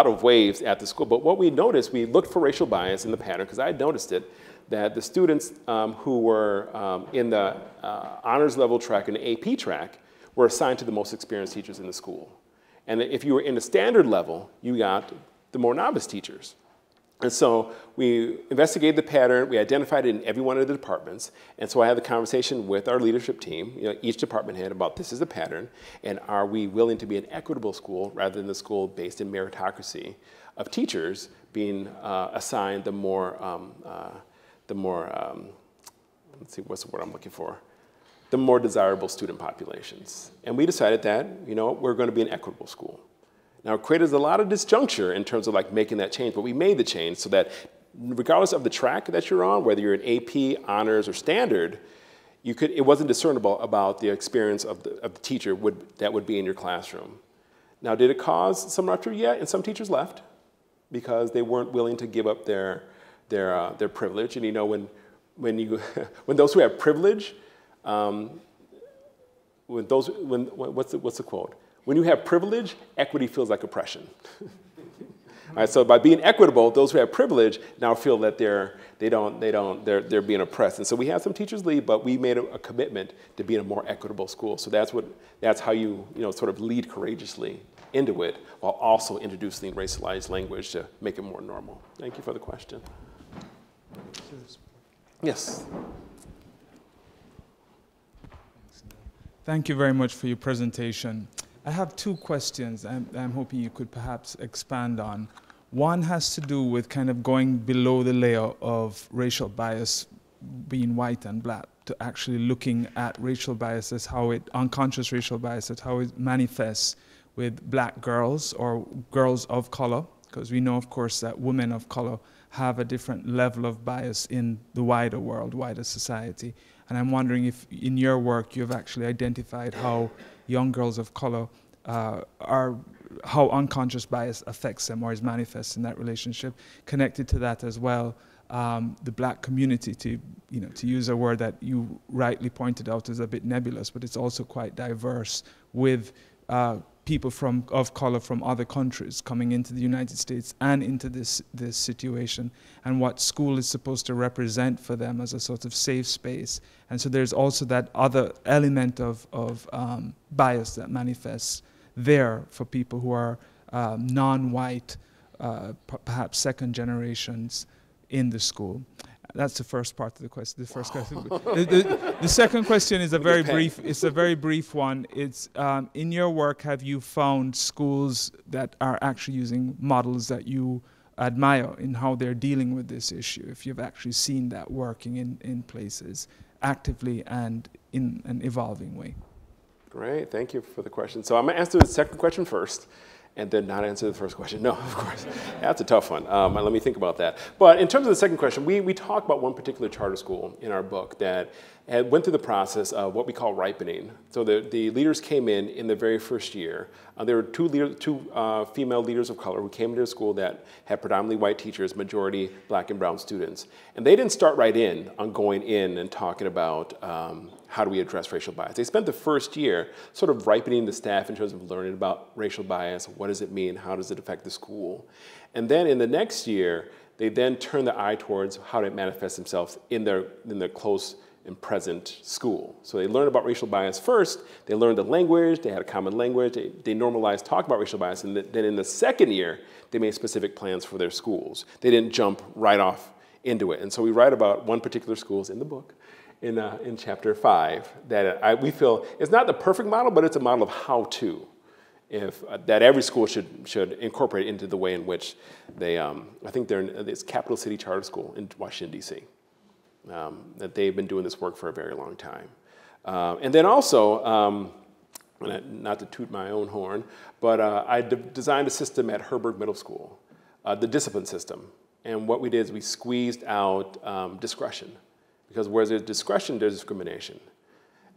of waves at the school. But what we noticed, we looked for racial bias in the pattern, because I had noticed it, that the students who were in the honors level track and the AP track were assigned to the most experienced teachers in the school. And if you were in the standard level, you got the more novice teachers. And so we investigated the pattern, we identified it in every one of the departments, and so I had the conversation with our leadership team, you know, each department head, about this is the pattern, and are we willing to be an equitable school rather than the school based in meritocracy of teachers being assigned the more let's see, what's the word I'm looking for? The more desirable student populations. And we decided that, you know, we're going to be an equitable school. Now, it created a lot of disjuncture in terms of like making that change, but we made the change so that regardless of the track that you're on, whether you're in AP, honors, or standard, it wasn't discernible about the experience of the teacher that would be in your classroom. Now, did it cause some rupture? Yeah, and some teachers left because they weren't willing to give up their privilege. And you know, when you when those who have privilege, what's the quote? When you have privilege, equity feels like oppression. All right, so by being equitable, those who have privilege now feel that they're being oppressed. And so we had some teachers leave, but we made a commitment to being a more equitable school. So that's how you sort of lead courageously into it, while also introducing racialized language to make it more normal. Thank you for the question. Yes. Thank you very much for your presentation. I have two questions I'm hoping you could perhaps expand on. One has to do with kind of going below the layer of racial bias, being white and black, to actually looking at racial bias as unconscious racial bias, as how it manifests with black girls or girls of color, because we know, of course, that women of color have a different level of bias in the wider world, wider society. And I'm wondering if in your work you've actually identified how young girls of color how unconscious bias affects them or is manifest in that relationship. Connected to that as well, the black community, to use a word that you rightly pointed out is a bit nebulous, but it's also quite diverse, with people of color from other countries coming into the United States and into this situation, and what school is supposed to represent for them as a sort of safe space. And so there's also that other element of bias that manifests there for people who are non-white, perhaps second generations in the school. That's the first part of the question. The first question. The second question is a very brief. It's a very brief one. It's in your work, have you found schools that are actually using models that you admire in how they're dealing with this issue? If you've actually seen that working in places actively and in an evolving way. Great, thank you for the question. So I'm going to answer the second question first, and then not answer the first question. No, of course, that's a tough one. Let me think about that. But in terms of the second question, we talk about one particular charter school in our book that went through the process of what we call ripening. So the leaders came in the very first year. There were two female leaders of color who came into the school that had predominantly white teachers, majority black and brown students. And they didn't start right in on going in and talking about how do we address racial bias. They spent the first year sort of ripening the staff in terms of learning about racial bias. What does it mean? How does it affect the school? And then in the next year, they then turned the eye towards how it manifests themselves in their close and present school. So they learned about racial bias first, they learned the language, they had a common language, they normalized talking about racial bias, and then in the second year, they made specific plans for their schools. They didn't jump right off into it. And so we write about one particular school in the book, in chapter 5, that we feel is not the perfect model, but it's a model of how to, that every school should incorporate into the way in which they, I think it's Capital City Charter School in Washington, D.C., that they've been doing this work for a very long time. And then also, not to toot my own horn, but I designed a system at Herberg Middle School, the discipline system. And what we did is we squeezed out discretion, because where there's discretion, there's discrimination.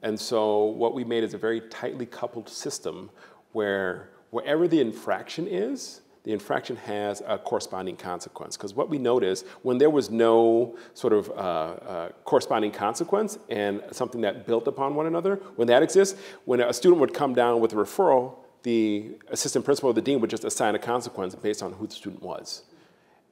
And so what we made is a very tightly coupled system where wherever the infraction is, the infraction has a corresponding consequence. Because what we noticed, when there was no sort of corresponding consequence and something that built upon one another, when that exists, when a student would come down with a referral, the assistant principal or the dean would just assign a consequence based on who the student was.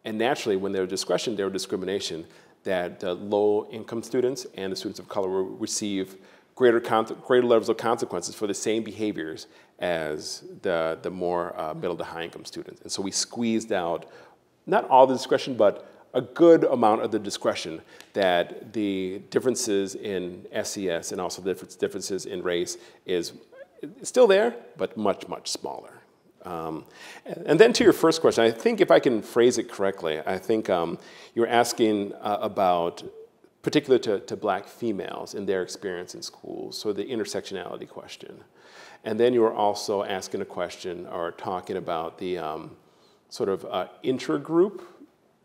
And naturally, when there was discretion, there was discrimination, that low-income students and the students of color will receive greater levels of consequences for the same behaviors as the more middle to high-income students. And so we squeezed out not all the discretion, but a good amount of the discretion that the differences in SES and also the differences in race is still there, but much, much smaller. And then to your first question, I think if I can phrase it correctly, I think you're asking about particular to black females and their experience in schools, so the intersectionality question. And then you were also asking a question or talking about the sort of intra-group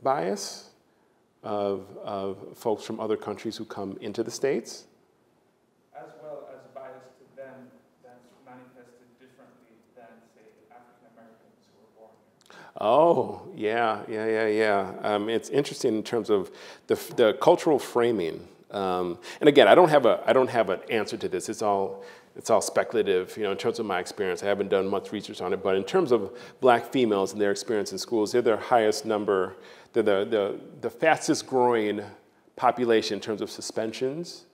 bias of folks from other countries who come into the States. As well as bias to them that's manifested differently than, say, Americans who were born here? Oh, yeah. It's interesting in terms of the cultural framing. And again, I don't have an answer to this. It's all speculative, in terms of my experience. I haven't done much research on it, but in terms of black females and their experience in schools, they're their highest number. They're the fastest growing population in terms of suspensions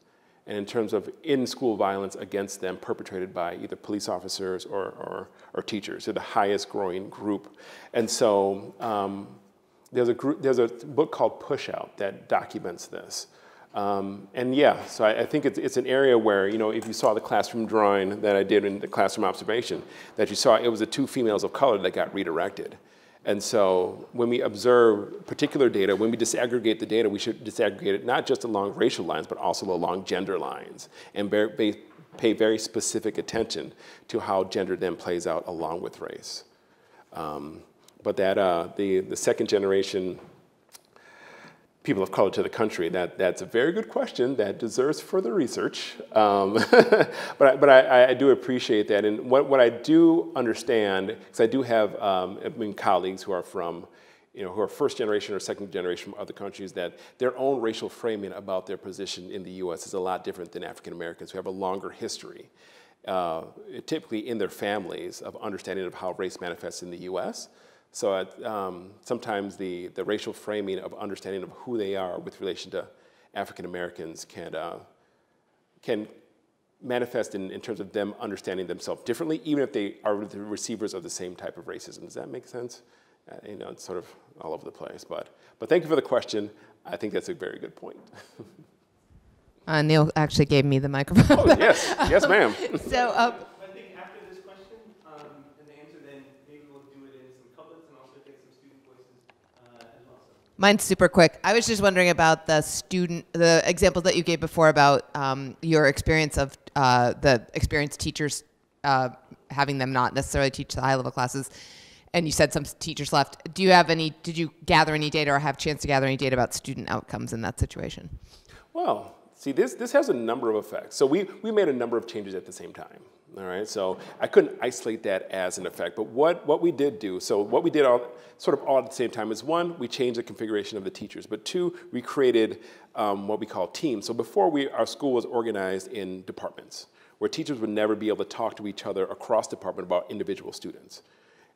and in terms of in-school violence against them perpetrated by either police officers or teachers. They're the highest growing group. And so there's a book called Push Out that documents this. So I think it's an area where, if you saw the classroom drawing that I did in the classroom observation, that you saw it was the two females of color that got redirected. And so when we observe particular data, when we disaggregate the data, we should disaggregate it not just along racial lines, but also along gender lines, and pay very specific attention to how gender then plays out along with race. But that the second generation people of color to the country, that's a very good question that deserves further research. But I do appreciate that. And what I do understand, because I do have colleagues who are from, who are first generation or second generation from other countries, that their own racial framing about their position in the U.S. is a lot different than African Americans who have a longer history, typically in their families, of understanding of how race manifests in the U.S. So sometimes the racial framing of understanding of who they are with relation to African Americans can manifest in terms of them understanding themselves differently, even if they are the receivers of the same type of racism. Does that make sense? It's sort of all over the place. But thank you for the question. I think that's a very good point. Neil actually gave me the microphone. Oh, yes, ma'am. So. I think after this question and the answer, then maybe we'll do it in some couplets and also get some student voices as well. So. Mine's super quick. I was just wondering about the example that you gave before about your experience of the experienced teachers having them not necessarily teach the high level classes. And you said some teachers left. Did you gather any data or have a chance to gather any data about student outcomes in that situation? Well, see, this has a number of effects. So we made a number of changes at the same time. All right, so I couldn't isolate that as an effect. But what we did do, so what we did all at the same time is, one, we changed the configuration of the teachers. But two, we created what we call teams. So before our school was organized in departments, where teachers would never be able to talk to each other across department about individual students.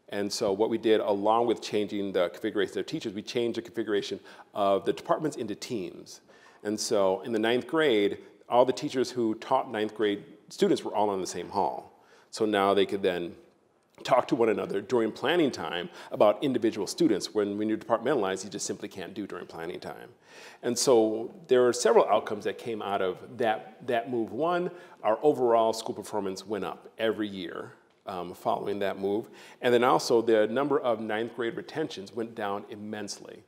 And so what we did, along with changing the configuration of teachers, we changed the configuration of the departments into teams. And so in the 9th grade, all the teachers who taught 9th grade students were all in the same hall. So now they could then talk to one another during planning time about individual students. When you departmentalize, you just simply can't do during planning time. And so there are several outcomes that came out of that move. One, our overall school performance went up every year following that move. And then also the number of 9th grade retentions went down immensely.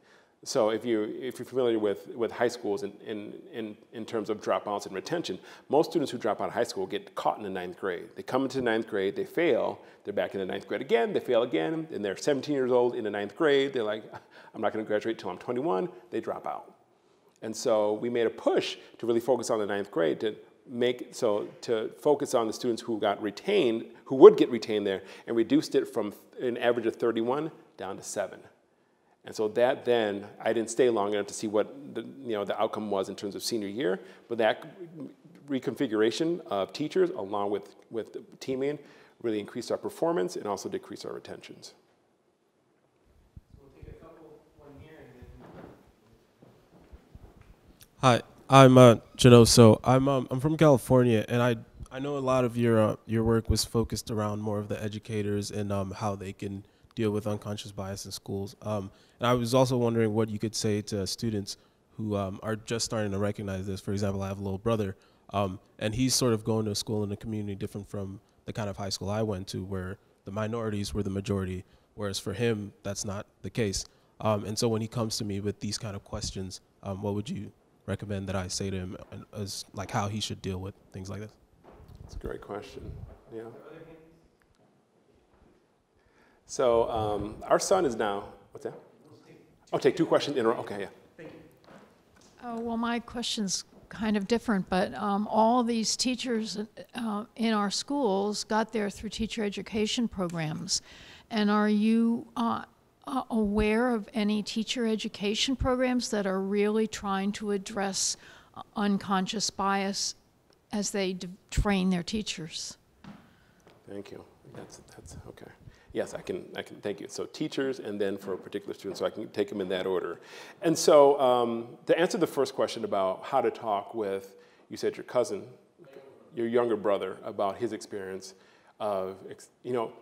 So if you're familiar with high schools in terms of dropouts and retention, most students who drop out of high school get caught in the 9th grade. They come into the 9th grade, they fail, they're back in the 9th grade again, they fail again, and they're 17 years old in the 9th grade. They're like, I'm not going to graduate until I'm 21. They drop out. And so we made a push to really focus on the 9th grade to focus on the students who got retained, who would get retained there, and reduced it from an average of 31 down to 7. And so that then, I didn't stay long enough to see what the outcome was in terms of senior year, but that reconfiguration of teachers along with the teaming really increased our performance and also decreased our retentions. So we'll take a couple, one here and then. Hi, I'm Jano. So I'm from California, and I know a lot of your work was focused around more of the educators and how they can deal with unconscious bias in schools. And I was also wondering what you could say to students who are just starting to recognize this. For example, I have a little brother, and he's sort of going to a school in a community different from the kind of high school I went to, where the minorities were the majority, whereas for him, that's not the case. And so when he comes to me with these kind of questions, what would you recommend that I say to him as like how he should deal with things like this? That's a great question, yeah. So our son is now, what's that? Oh, take 2 questions in a row, okay, yeah. Thank you. Well, my question's kind of different, but all these teachers in our schools got there through teacher education programs. And are you aware of any teacher education programs that are really trying to address unconscious bias as they train their teachers? Thank you. That's okay. Yes, I can thank you. So teachers, and then for particular students, so I can take them in that order. And so to answer the first question about how to talk with, you said your cousin, your younger brother, about his experience of,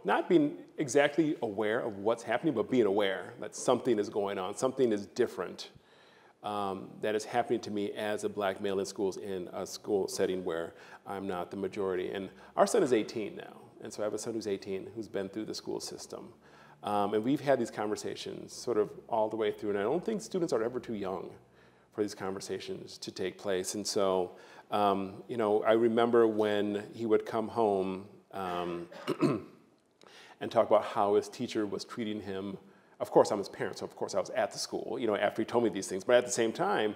not being exactly aware of what's happening, but being aware that something is going on, something is different that is happening to me as a black male in schools, in a school setting where I'm not the majority. And our son is 18 now. And so I have a son who's 18 who's been through the school system. And we've had these conversations sort of all the way through. And I don't think students are ever too young for these conversations to take place. And so, I remember when he would come home and talk about how his teacher was treating him. Of course, I'm his parent, so of course I was at the school, after he told me these things. But at the same time,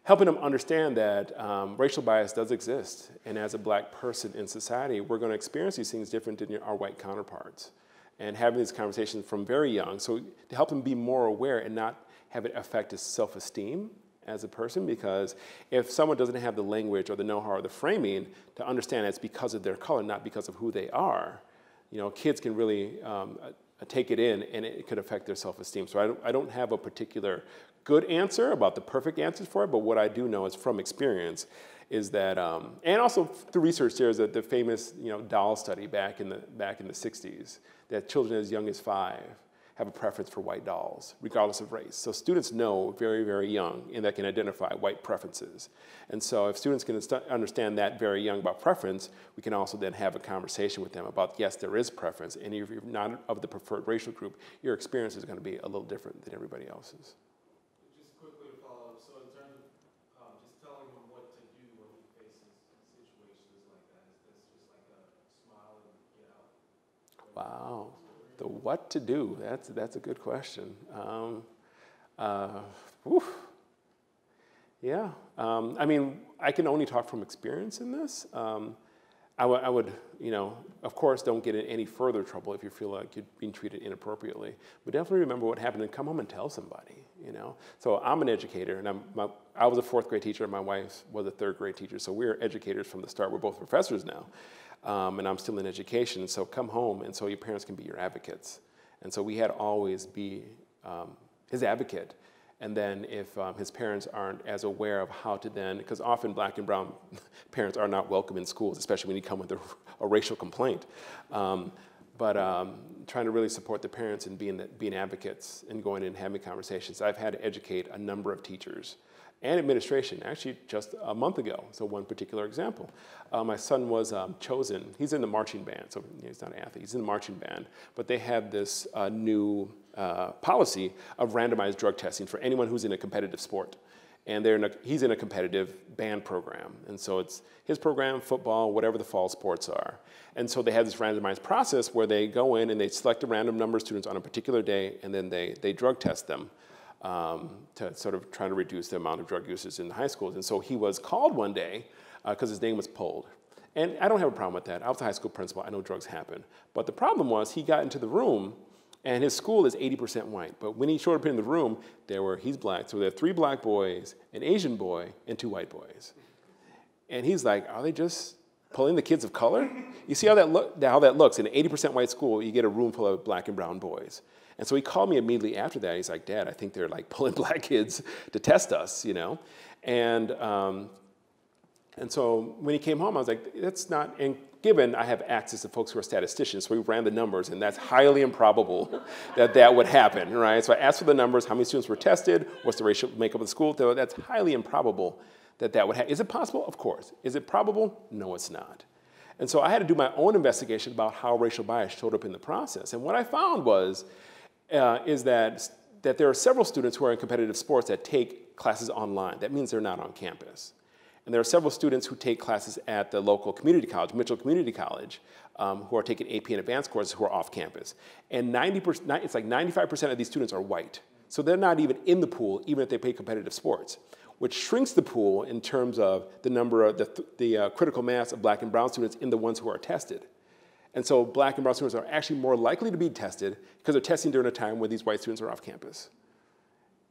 helping him understand that racial bias does exist. And as a black person in society, we're going to experience these things different than our white counterparts. And having these conversations from very young, so to help him be more aware and not have it affect his self-esteem as a person, because if someone doesn't have the language or the know-how or the framing to understand it's because of their color, not because of who they are, kids can really take it in, and it could affect their self-esteem. So I don't have a particular good answer about the perfect answers for it, but what I do know is from experience is that, and also the research there is that the famous doll study back in the 60s, that children as young as 5 have a preference for white dolls, regardless of race. So students know very, very young, and that can identify white preferences. And so if students can understand that very young about preference, we can also then have a conversation with them about, yes, there is preference, and if you're not of the preferred racial group, your experience is going to be a little different than everybody else's. Just quickly to follow up, so in terms of just telling him what to do when he faces situations like that, is this just like a smile and get out? Wow. The what to do, that's a good question. Yeah, I can only talk from experience in this. I would, of course, don't get in any further trouble if you feel like you're being treated inappropriately. But definitely remember what happened and come home and tell somebody, So I'm an educator, and I was a 4th grade teacher, and my wife was a 3rd grade teacher. So we're educators from the start. We're both professors now. And I'm still in education, so come home, and so your parents can be your advocates. And so we had to always be his advocate. And then if his parents aren't as aware of how to then, because often black and brown parents are not welcome in schools, especially when you come with a racial complaint. But trying to really support the parents in being advocates and going in and having conversations. I've had to educate a number of teachers and administration, actually just a month ago. So one particular example. My son was chosen, he's in the marching band, so he's not an athlete, he's in the marching band, but they have this new policy of randomized drug testing for anyone who's in a competitive sport. And he's in a competitive band program. And so it's his program, football, whatever the fall sports are. And so they have this randomized process where they go in and they select a random number of students on a particular day, and then they drug test them. To sort of try to reduce the amount of drug users in the high schools. And so he was called one day because his name was pulled. And I don't have a problem with that. I was a high school principal. I know drugs happen. But the problem was he got into the room, and his school is 80% white. But when he showed up in the room, he's black. So there are 3 black boys, an Asian boy, and 2 white boys. And he's like, are they just pulling the kids of color? You see how that looks. In an 80% white school, you get a room full of black and brown boys. And so he called me immediately after that. He's like, Dad, I think they're like pulling black kids to test us, And so when he came home, I was like, that's not, and given I have access to folks who are statisticians, so we ran the numbers, and that's highly improbable that would happen, right? So I asked for the numbers, how many students were tested, what's the racial makeup of the school, though that's highly improbable that would happen. Is it possible? Of course. Is it probable? No, it's not. And so I had to do my own investigation about how racial bias showed up in the process. And what I found is that there are several students who are in competitive sports that take classes online. That means they're not on campus. And there are several students who take classes at the local community college, Mitchell Community College, who are taking AP and advanced courses who are off campus. And it's like 95% of these students are white. So they're not even in the pool, even if they play competitive sports, which shrinks the pool in terms of the number of the critical mass of black and brown students in the ones who are tested. And so black and brown students are actually more likely to be tested because they're testing during a time when these white students are off campus.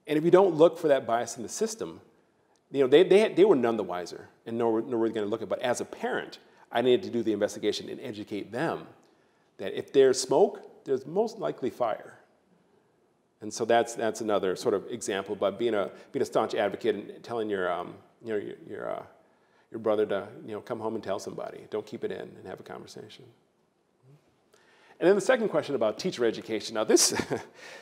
And if you don't look for that bias in the system, they were none the wiser, and nor were they going to look at it. But as a parent, I needed to do the investigation and educate them that if there's smoke, there's most likely fire. And so that's another sort of example. But being a staunch advocate and telling your brother to come home and tell somebody, don't keep it in, and have a conversation. And then the second question about teacher education. Now this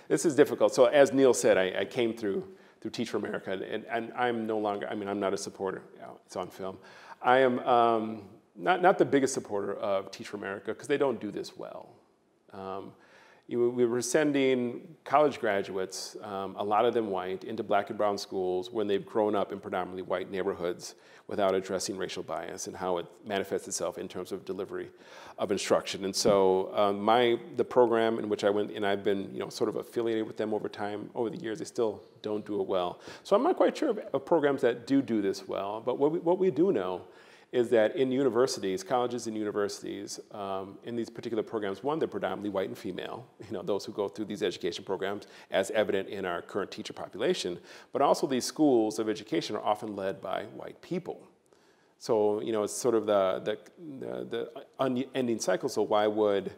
is difficult. So as Neil said, I came through Teach for America, and I'm no longer, I'm not a supporter. It's on film. I am not the biggest supporter of Teach for America because they don't do this well. We were sending college graduates, a lot of them white, into black and brown schools when they've grown up in predominantly white neighborhoods without addressing racial bias and how it manifests itself in terms of delivery of instruction. And so the program in which I went, and I've been sort of affiliated with them over time, over the years, they still don't do it well. So I'm not quite sure of programs that do this well, but what we do know is that in universities, colleges and universities, in these particular programs, one, they're predominantly white and female, those who go through these education programs, as evident in our current teacher population, but also these schools of education are often led by white people. So, it's sort of the unending cycle, so why would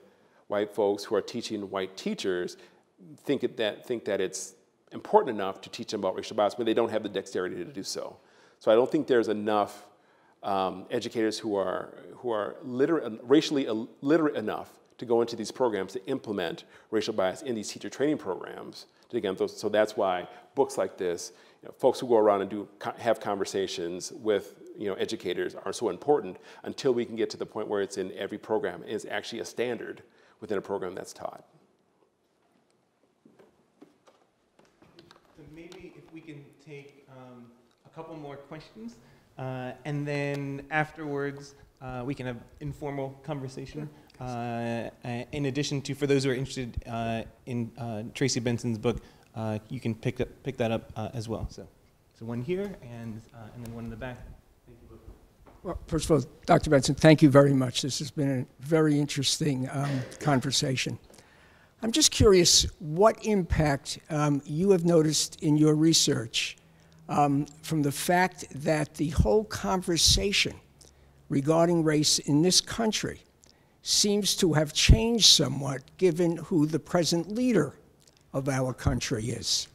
white folks who are teaching white teachers think that it's important enough to teach them about racial bias when they don't have the dexterity to do so? So I don't think there's enough educators who are racially literate enough to go into these programs to implement racial bias in these teacher training programs. So that's why books like this, folks who go around and have conversations with educators are so important until we can get to the point where it's in every program and it's actually a standard within a program that's taught. So maybe if we can take a couple more questions. And then afterwards, we can have informal conversation. In addition to, for those who are interested in Tracey Benson's book, you can pick that up as well. So one here and then one in the back. Thank you both. Well, first of all, Dr. Benson, thank you very much. This has been a very interesting conversation. I'm just curious what impact you have noticed in your research from the fact that the whole conversation regarding race in this country seems to have changed somewhat given who the present leader of our country is.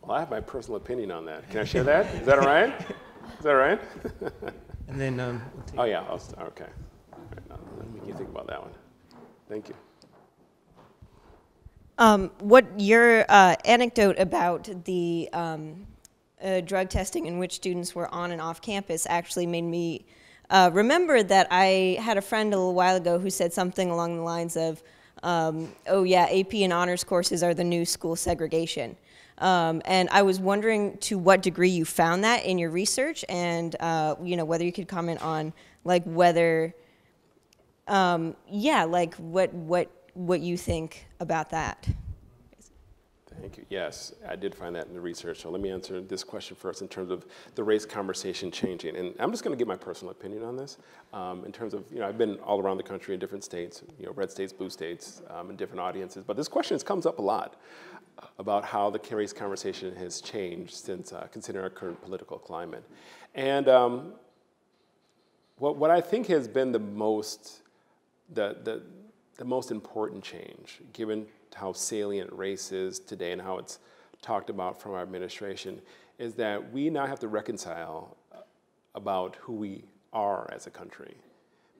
Well, I have my personal opinion on that. Can I share that? Is that all right? Is that all right? And then we'll take okay. All right, now, let me think about that one. Thank you. What your anecdote about the drug testing in which students were on and off campus actually made me remember that I had a friend a little while ago who said something along the lines of, oh yeah, AP and honors courses are the new school segregation. And I was wondering to what degree you found that in your research and whether you could comment on whether, what you think about that. Thank you. Yes, I did find that in the research. So let me answer this question first in terms of the race conversation changing. And I'm just going to give my personal opinion on this in terms of, I've been all around the country in different states, red states, blue states, in different audiences. But this question comes up a lot about how the race conversation has changed since considering our current political climate. And what I think has been the most important change, given how salient race is today and how it's talked about from our administration, is that we now have to reconcile about who we are as a country.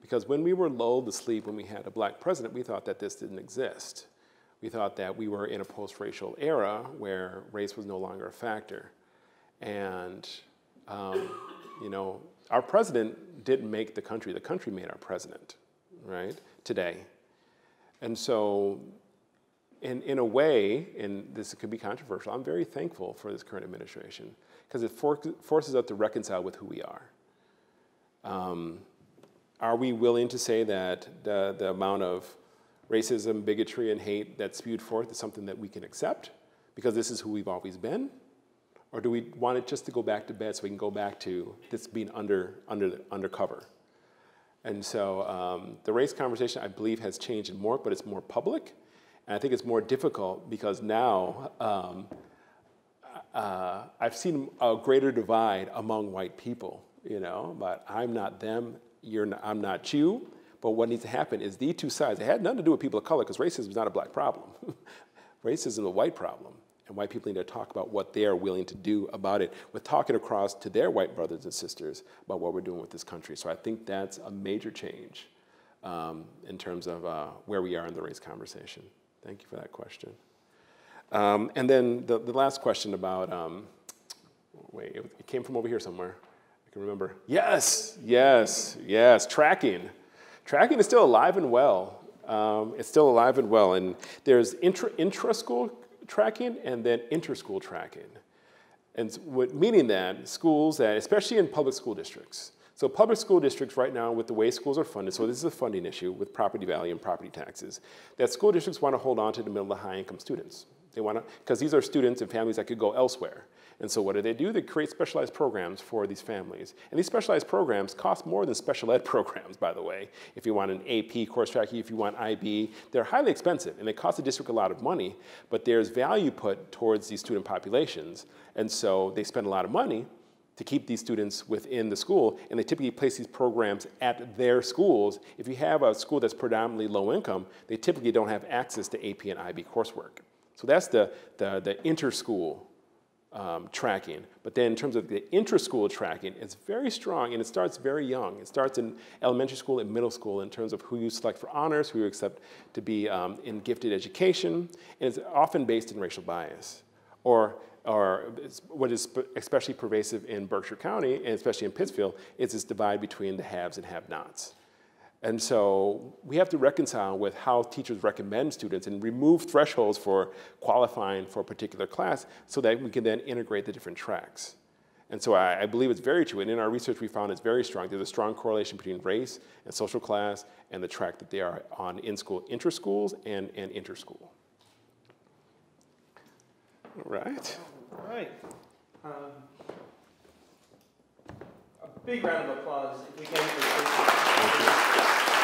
Because when we were lulled to sleep when we had a black president, we thought that this didn't exist. We thought that we were in a post-racial era where race was no longer a factor. And, our president didn't make the country made our president, right, today. And so, in a way, and this could be controversial, I'm very thankful for this current administration because it forces us to reconcile with who we are. Are we willing to say that the amount of racism, bigotry, and hate that's spewed forth is something that we can accept because this is who we've always been? Or do we want it just to go back to bed so we can go back to this being undercover? And so the race conversation, I believe, has changed more, but it's more public. And I think it's more difficult because now I've seen a greater divide among white people, you know, but I'm not them, I'm not you. But what needs to happen is these two sides, it had nothing to do with people of color because racism is not a black problem. Racism is a white problem. And white people need to talk about what they are willing to do about it with talking across to their white brothers and sisters about what we're doing with this country. So I think that's a major change in terms of where we are in the race conversation. Thank you for that question. And then the last question about, wait, it came from over here somewhere. I can remember. Yes, tracking. Tracking is still alive and well. It's still alive and well. And there's intra-school tracking and then inter-school tracking. And meaning that schools that, especially in public school districts, so public school districts right now with the way schools are funded, so this is a funding issue with property value and property taxes, that school districts want to hold on to the middle to high income students. They want to, because these are students and families that could go elsewhere. And so what do? They create specialized programs for these families. And these specialized programs cost more than special ed programs, by the way. If you want an AP course tracking, if you want IB, they're highly expensive and they cost the district a lot of money, but there's value put towards these student populations. And so they spend a lot of money to keep these students within the school, and they typically place these programs at their schools. If you have a school that's predominantly low income, they typically don't have access to AP and IB coursework. So that's the inter-school tracking. But then in terms of the intra-school tracking, it's very strong and it starts very young. It starts in elementary school and middle school in terms of who you select for honors, who you accept to be in gifted education, and it's often based in racial bias. Or what is especially pervasive in Berkshire County, and especially in Pittsfield, is this divide between the haves and have-nots. And so we have to reconcile with how teachers recommend students and remove thresholds for qualifying for a particular class so that we can then integrate the different tracks. And so I believe it's very true, and in our research we found it's very strong. There's a strong correlation between race and social class and the track that they are on in school, inter-schools and inter-school. All right. All right. A big round of applause if we can for Tracey.